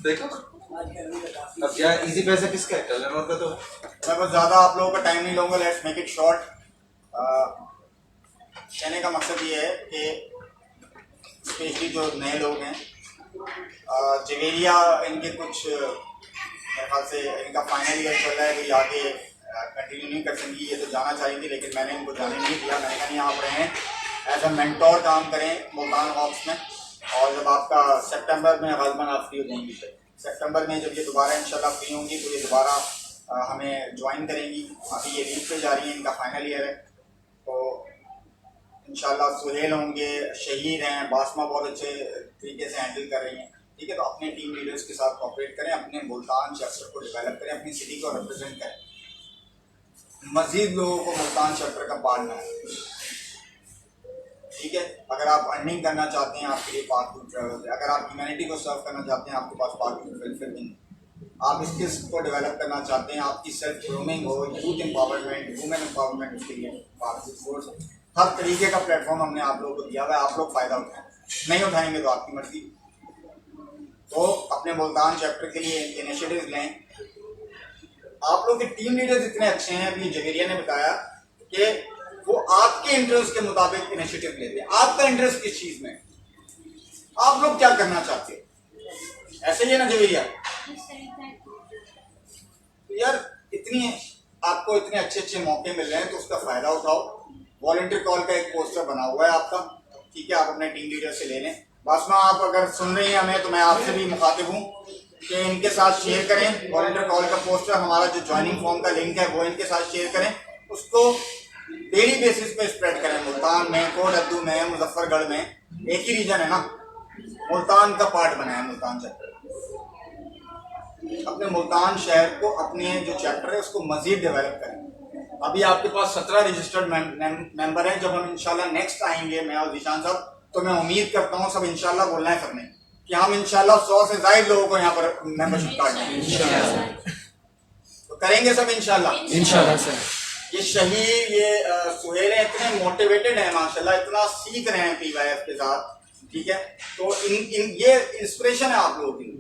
देखो अब क्या easy पैसा किसका है? Telenor का। तो मैं बस ज़्यादा आप लोगों का टाइम नहीं लूँगा, लेट्स मेक इट शॉर्ट। कहने का मकसद ये है कि स्पेशली जो नए लोग हैं, जवेरिया इनके कुछ मेरे ख्याल से इनका फाइनल ईयर चल रहा है, तो आगे कंटिन्यू नहीं कर सकेंगी, ये तो जाना चाहिए थी लेकिन मैंने इनको जाने नहीं दिया। मैंने कहा यहाँ पर रहें, एज अ मेंटोर काम करें मुल्तान हॉक्स में, और जब आपका सितंबर में गलबन आप फ्री हो जाएंगी, सितंबर में जब ये दोबारा इंशाल्लाह फ्री होंगी तो ये दोबारा हमें ज्वाइन करेंगी। अभी ये लीव पे जा रही है, इनका फाइनल ईयर है, तो इंशाल्लाह सुहेल होंगे, शहीद हैं, बासमा बहुत अच्छे तरीके से हैंडल कर रही हैं, ठीक है, तो अपने टीम लीडर्स के साथ कोऑपरेट करें, अपने मुल्तान चैप्टर को डेवलप करें, अपनी सिटी को रिप्रेजेंट करें, मजीद लोगों को मुल्तान चैप्टर का पार्ट बनाएं। ठीक है, अगर आप अर्निंग करना चाहते हैं आपके लिए पार्ट टू ट्रैवल है, अगर आप ह्यूमैनिटी को सर्व करना चाहते हैं आपके पास पार्ट टू वेलफेयर विंग, आप स्किल्स को डेवलप करना चाहते हैं, आपकी सेल्फ ग्रूमिंग हो, यूथ एम्पावरमेंट, वुमेन एम्पावरमेंट, उसके लिए पार्ट टू कोर्स, हर तरीके का प्लेटफॉर्म हमने आप लोगों को दिया हुआ है, आप लोग फ़ायदा उठाएं, नहीं उठाएंगे तो आपकी मर्जी। तो अपने मुल्तान चैप्टर के लिए इनिशिएटिव लें। आप लोग के टीम लीडर्स इतने अच्छे हैं, अभी जवेरिया ने बताया कि वो आपके इंटरेस्ट के मुताबिक इनिशिएटिव लेते हैं। आपका इंटरेस्ट किस चीज़ में, आप लोग क्या करना चाहते हैं, ऐसे ही है ना जवेरिया? तो यार इतनी आपको इतने अच्छे अच्छे मौके मिल रहे हैं तो उसका फ़ायदा उठाओ। वॉलंटियर कॉल का एक पोस्टर बना हुआ है आपका, ठीक है, आप अपने टीम लीडर से ले लें। बासमा आप अगर सुन रही हैं हमें तो मैं आपसे भी मुखातिब हूँ कि इनके साथ शेयर करें वॉलंटियर कॉल का पोस्टर, हमारा जो ज्वाइनिंग फॉर्म का लिंक है वो इनके साथ शेयर करें, उसको डेली बेसिस पे स्प्रेड करें। मुल्तान में, कोटअद्दू में, मुजफ्फरगढ़ में, एक ही रीजन है ना, मुल्तान का पार्ट बनाए मुल्तान चैप्टर। अपने मुल्तान शहर को, अपने जो चैप्टर है उसको मजीद डेवलप करें। अभी आपके पास 17 रजिस्टर्ड मेंबर हैं। जब हम इंशाल्लाह नेक्स्ट आएंगे, मैं और जीशान साहब, तो मैं उम्मीद करता हूँ सब इंशाल्लाह बोलना है सबने कि हम इंशाल्लाह 100 से ज़ायद लोगों को यहाँ पर मेंबरशिप कार्ड देंगे। तो करेंगे सब इंशाल्लाह सर। ये शहीद, ये सुहेल इतने मोटिवेटेड हैं माशाल्लाह, इतना सीख रहे हैं PYF के साथ, ठीक है, तो ये इंस्पिरेशन है आप लोगों की।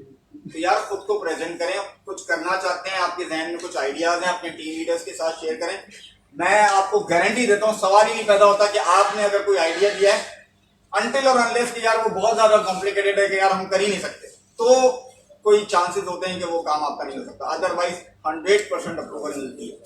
तो यार खुद को प्रेजेंट करें, कुछ करना चाहते हैं, आपके जहन में कुछ आइडियाज हैं, अपने टीम लीडर्स के साथ शेयर करें। मैं आपको गारंटी देता हूँ सवाल ही नहीं पैदा होता कि आपने अगर कोई आइडिया दिया है, अनटिल और अनलेस कि यार वो बहुत ज्यादा कॉम्प्लिकेटेड है कि यार हम कर ही नहीं सकते, तो कोई चांसेस होते हैं कि वो काम आपका नहीं हो सकता। अदरवाइज 100% अप्रूवल मिलती है।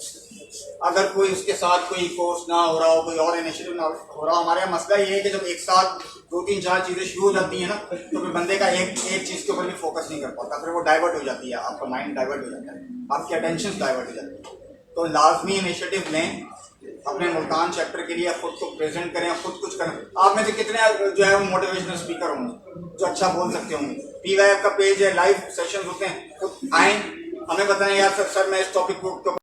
अगर कोई उसके साथ कोई कोर्स ना हो रहा हो, कोई और इनिशिएटिव ना हो रहा हो, हमारे यहाँ मसला ये है कि जब एक साथ 2-3-4 चीजें शुरू हो जाती है ना, तो फिर बंदे का एक चीज के ऊपर भी फोकस नहीं कर पाता, फिर वो डाइवर्ट हो जाती है, आपका माइंड डाइवर्ट हो जाता है, आपकी अटेंशन डाइवर्ट हो जाती है। तो लाजमी इनिशिएटिव लें अपने मुल्तान चैप्टर के लिए, खुद को प्रेजेंट करें, खुद कुछ करें। आप में से कितने जो है वो मोटिवेशनल स्पीकर होंगे जो अच्छा बोल सकते होंगे? PYF का पेज है, लाइव सेशन होते हैं, खुद आए, हमें बताएं यार सर मैं इस टॉपिक को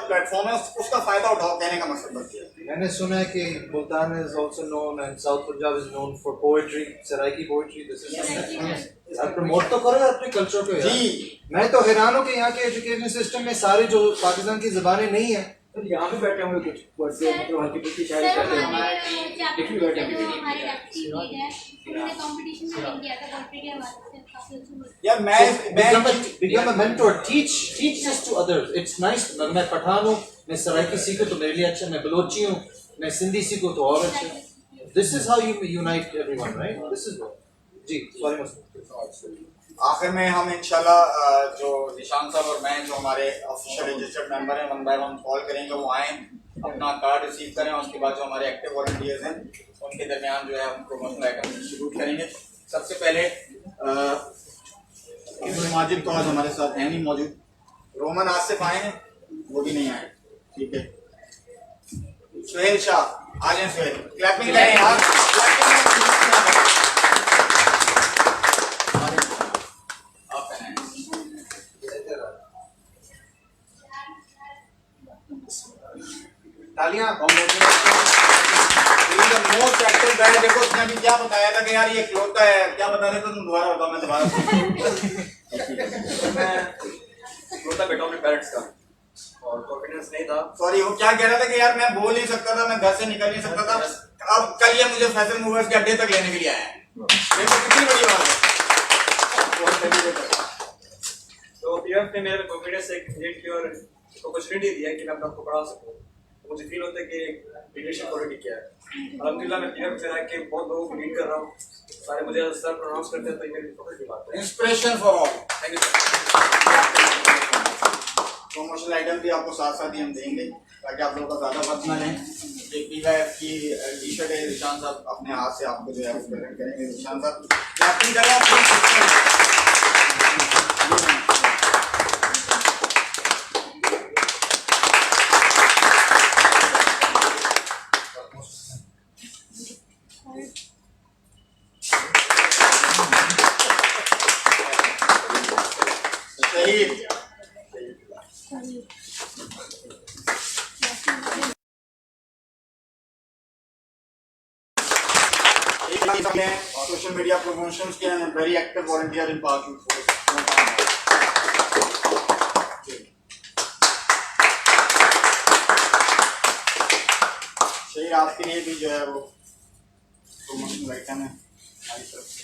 प्लेटफॉर्म है, उसका फायदा उठाओ, कहने का मकसद बस है। मैंने सुना है कि Multan is also known and South Punjab is known for poetry, Saraiki poetry। This is आप प्रमोट तो करो अपने कल्चर को यार। जी मैं तो हैरान हूँ कि यहाँ के एजुकेशन सिस्टम में सारे जो पाकिस्तान की ज़बानें नहीं है, यहाँ पे बैठे होंगे कुछ मतलब हल्की फुल्की शायरी करते हैं, लिखी बैठे यार मैं become a mentor, teach this to others. It's nice। मैं पठान हूँ, मैं सराइकी सीखूँ तो मेरे लिए अच्छा, मैं बलोची हूँ, मैं सिंधी सीखूँ तो और अच्छा। This is how you unite everyone, right? This is what। जी सॉरी मसला। आखिर में हम इंशाल्लाह जो निशान साहब और मैं जो हमारे ऑफिशियल रजिस्टर्ड मेंबर हैं 1 by 1 कॉल करेंगे, वो आएँ, अपना कार्ड रिसीव करें, उसके बाद जो हमारे एक्टिव वॉलंटियर्स हैं उनके दरमियान जो है हम प्रमोशनल आइटम डिस्ट्रीब्यूट करेंगे। सबसे पहले माजिद तो आज हमारे साथ है नहीं मौजूद, रोमन आसिफ आए हैं, वो भी नहीं आए, ठीक है। सुहेल शाह आ जाए, सुहेल क्लैपिंग करें यार। तालियां। मोस्ट एक्टिव गाय, देखो उसने अभी क्या बताया था कि यार ये खिलौता है, क्या बता रहे थे तुम? दोबारा बताओ, मैं दोबारा मैं खिलौता बेटा अपने पेरेंट्स का और कॉन्फिडेंस नहीं था। सॉरी, वो क्या कह रहा था कि यार मैं बोल नहीं सकता था, मैं घर से निकल नहीं सकता था, अब कल ये मुझे फैशन मूवर्स के अड्डे तक लेने के लिए आया है। देखो कितनी बड़ी बात है। तो PYF ने मेरे कॉन्फिडेंस से क्रिएट की और अपॉर्चुनिटी दिया कि मैं अपना आपको पढ़ा सकूं। मुझे फील होता है कि लीडरशिप क्वालिटी क्या है। अल्हम्दुलिल्लाह मैं PYF से रह के बहुत लोगों को लीड कर रहा हूँ, सारे मुझे सर प्रोनाउंस करते हैं, तो ये मेरी फख्र की बात है। Inspiration for all. Thank you sir. Promotional item भी आपको साथ साथ ही हम देंगे ताकि आप लोगों का ज़्यादा वक्त ना लें। एक PYF की टी शर्ट है, निशान साहब अपने हाथ से आपको जो है वो प्रेजेंट करेंगे। निशान साहब क्लैपिंग करें। शहीद सोशल मीडिया प्रमोशंस के एंड वेरी एक्टिव वॉलंटियर इन पाक यूथ फोर्स। शहीद आपके लिए भी जो है वो प्रमोशन आइटम है हमारी तरफ से।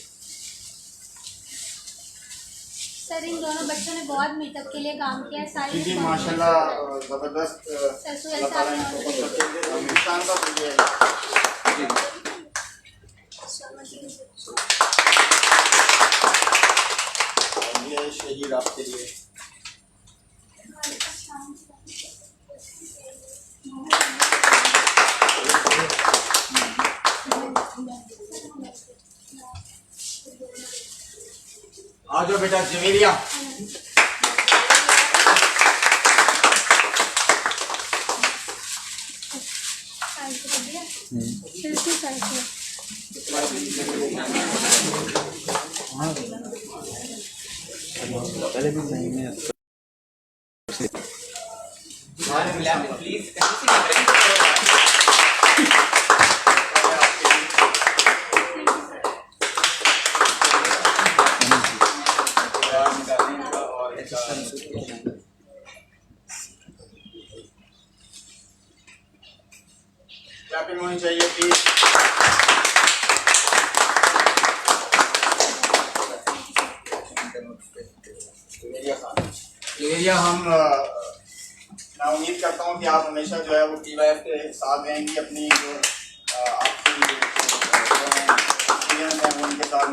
सर इन दोनों बच्चों ने बहुत मीटअप के लिए काम किया है। सारी जी माशाल्लाह जबरदस्त ये शहीद आपके लिए आ जाओ बेटा जवेरिया। प्लीज क्लैपिंग होनी चाहिए प्लीज। एरिया हम मैं उम्मीद करता हूँ कि आप हमेशा जो है वो TYF के साथ रहेंगी। अपनी जो आपकी एक्सपीरियंस है वो उनके साथ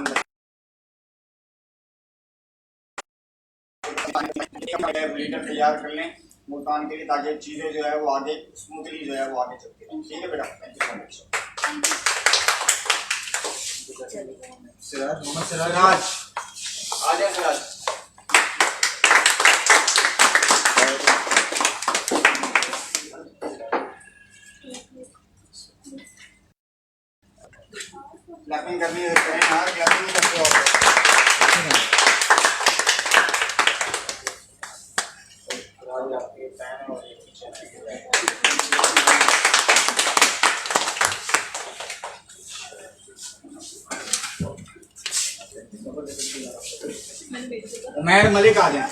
लीडर तैयार कर लें मुल्तान के लिए, ताकि चीज़ें जो है वो आगे स्मूथली जो है वो आगे चलती रहें। ठीक है बेटा, thank you so much. Siraj Mohammad Siraj आ जाए। सिराज क्लैपिंग करनी है, करें यार, क्लैपिंग नहीं करते हो। आपके फैन और एक उमैर मलिक आ जाए।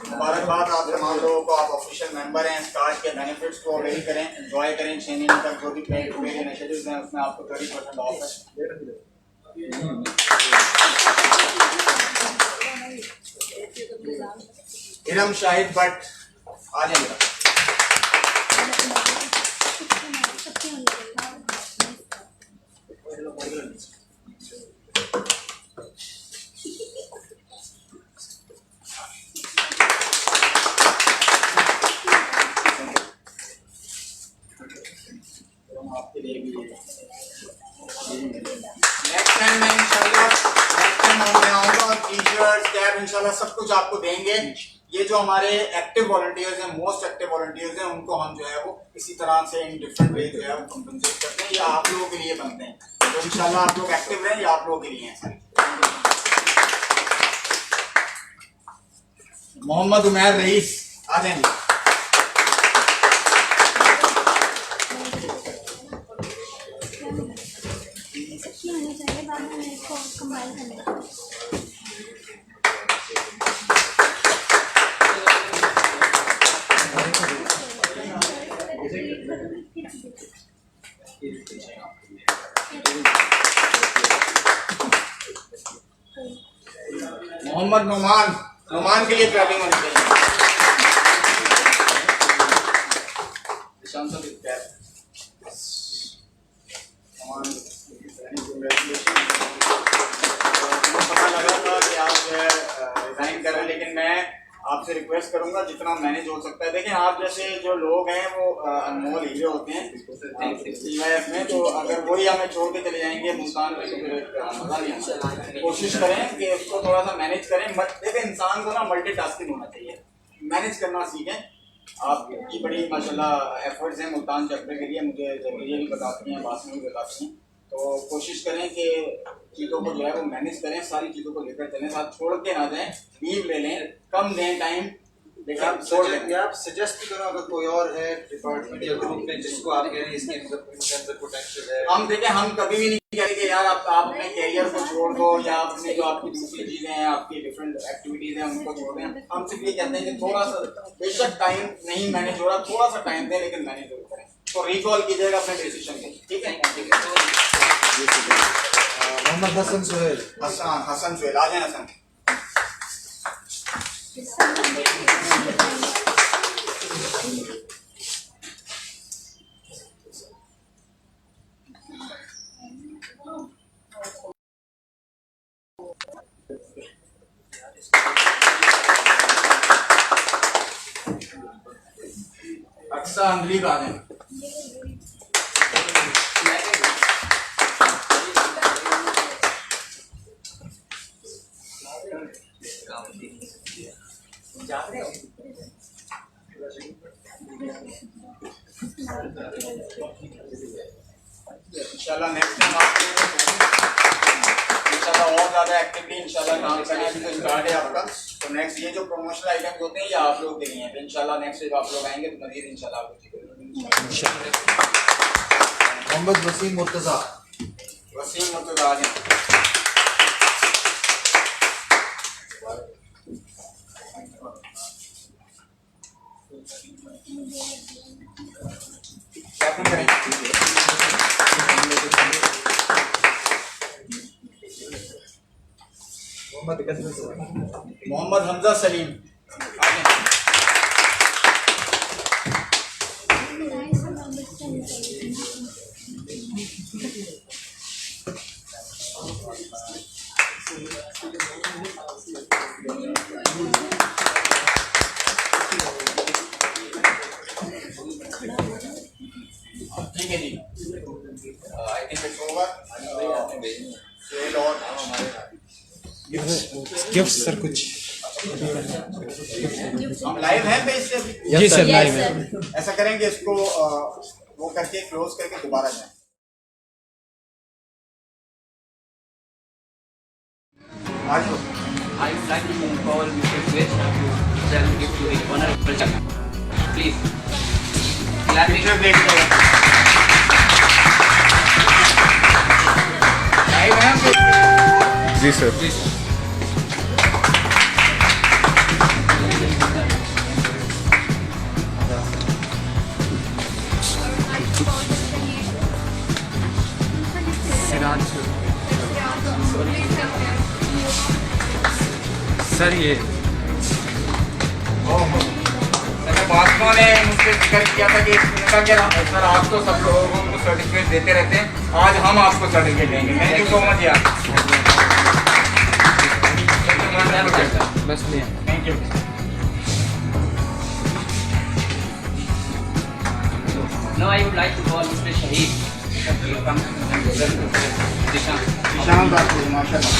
मुबारकबाद आप तमाम लोगों को, आप ऑफिशियल मेंबर हैं। इस कार्ड के बेनिफिट्स को अवेल करें, एंजॉय करें। 6 महीने तक जो भी पेड इनिशिएटिव्स हैं उसमें आपको 30% ऑफ है। इरम शाहिद भट्ट आ जाएंगे। आपके लिए भी नेक्स्ट टाइम मैं इंशाल्लाह आऊँगा और टी-शर्ट कैप इंशाल्लाह सब कुछ आपको देंगे। ये जो हमारे एक्टिव वॉलंटियर्स हैं, मोस्ट एक्टिव वॉलंटियर्स हैं, उनको हम जो है वो इसी तरह से इन डिफरेंट वे जो है वो कंपनसेट करते हैं। ये आप लोगों के लिए बनते हैं, तो इंशाल्लाह आप लोग एक्टिव रहें, ये आप लोगों के लिए हैं। मोहम्मद उमैर रईस आ जाएंगे। मोहम्मद नुमान के लिए क्लैपिंग होनी चाहिए। पता लगा था कि आप रिजाइन कर रहे हैं, लेकिन मैं आपसे रिक्वेस्ट करूंगा जितना मैनेज हो सकता है। देखें आप जैसे जो लोग हैं वो अनमोल हीरे होते हैं TYF में, तो अगर वही हमें छोड़ के चले जाएंगे मुल्तान में तो फिर मजा नहीं आता। कोशिश करें कि उसको थोड़ा सा मैनेज करें। देखें इंसान को ना मल्टीटास्किंग होना चाहिए, मैनेज करना सीखें। आपकी बड़ी माशाल्लाह एफर्ट्स हैं मुल्तान चक्र के लिए, मुझे जरूरी भी बताती हैं, बात में भी बताती हैं। तो कोशिश करें कि चीज़ों को जो है वो मैनेज करें, सारी चीज़ों को लेकर चलें, साथ छोड़ के ना जाएं, लीव ले लें, कम दें टाइम, लेकिन आप छोड़ दें। आप सजेस्ट करो अगर कोई और है डिपार्टमेंट या ग्रुप में जिसको आप कह रहे हैं इसके अंदर पोटेंशियल है। हम देखें, हम कभी भी नहीं कहेंगे यार आप अपने कैरियर को छोड़ दो या अपने जो आपकी दूसरी चीज़ें हैं, आपकी डिफरेंट एक्टिविटीज़ हैं उनको छोड़ दें। हम सिर्फ ये कहते हैं कि थोड़ा सा, बेशक टाइम नहीं मैनेज हो रहा, थोड़ा सा टाइम दें लेकिन मैनेज जरूर करें। तो रिकॉल कीजिएगा अपने डिसीजन को, ठीक है। मोहम्मद हसन सुहेल। हसन सुहेल, आ जाए हसन। अक्सा अंजलि आ जाए। इंशाल्लाह नेक्स्ट टाइम आप इंशाल्लाह और ज़्यादा एक्टिवली इंशाल्लाह काम करना भी तो स्टार्ट है आपका। तो नेक्स्ट ये जो प्रमोशनल आइटम्स होते हैं ये आप लोग देंगे हैं, तो इंशाल्लाह नेक्स्ट जब आप लोग आएंगे तो मजीद इंशाल्लाह आपको मोहम्मद वसीम मुर्तज़ा। वसीम मुर्तज़ा आ जाए। मोहम्मद हमजा सलीम। ठीक है जी, I think it's over. Gift sir कुछ हम लाइव हैं पे इससे अभी? जी सर लाइव है। ऐसा करेंगे इसको वो करके क्लोज करके दोबारा जाएं। I would like to call Mr. Switch to send gift to the honorable check. Please. Picture देखते हैं। लाइव हैं हम? जी सर। सर ये बादशाह ने मुझसे जिक्र किया था कि इसका क्या सर आप तो सब लोगों को सर्टिफिकेट देते रहते हैं, आज हम आपको सर्टिफिकेट देंगे। थैंक यू सो मच यार। बस thank you. Now I would like to call Mr. Shahid. निशान बात करिए माशाल्लाह।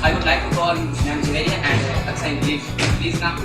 I would like to call Ma'am Junaria and Aksa English. Please come.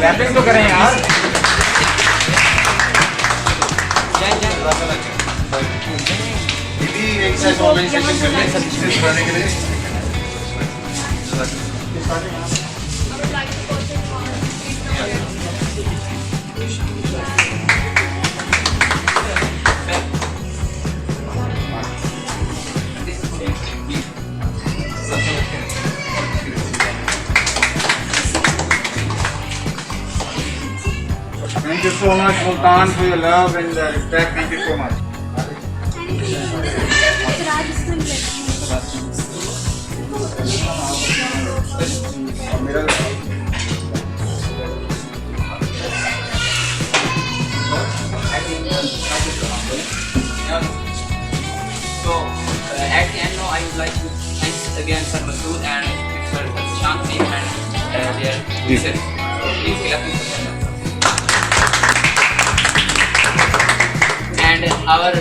Wrapping तो करें यार। दीदी एक साथ ऑर्गेनाइजेशन कर लें सर्टिफिकेट बनाने के लिए। so much, Multan, for your love and respect. Thank you so much. So, at the end now, I would like to thank again Sir Masood and Mr. Shanti and their teachers. Please clap for them. And our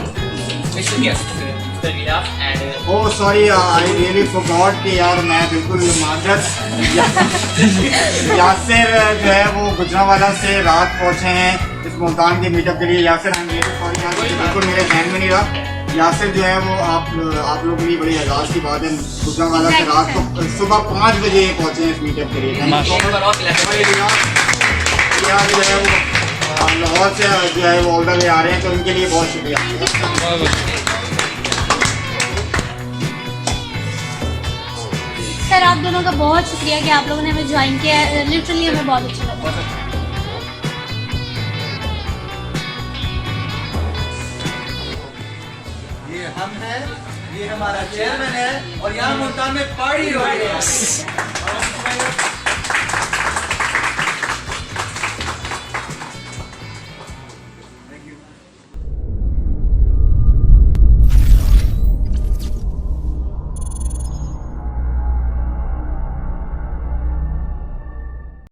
special guest, Mr. Vilas and Oh sorry, I really forgot कि यार मैं बिल्कुल माजरत यासिर जो है वो गुजरांवाला से रात पहुँचे हैं इस मुल्तान के मीटअप के लिए। Yasir I am really sorry यार, बिल्कुल मेरे ध्यान में नहीं रहा। यासिर जो है वो आप लोगों के लिए बड़ी एजाज की बात है, गुजरांवाला से रात को सुबह 5 बजे पहुँचे हैं इस मीटअप के लिए। यार जो है वो लाहौर से जो है वो ऑल द वे आ रहे हैं, तो उनके लिए बहुत शुक्रिया। सर आप दोनों का बहुत शुक्रिया कि आप लोगों ने हमें ज्वाइन किया, लिटरली हमें बहुत अच्छा लगा। ये हम हैं, ये हमारा चेयरमैन है और यहाँ मुल्तान में पार्टी हो रही है।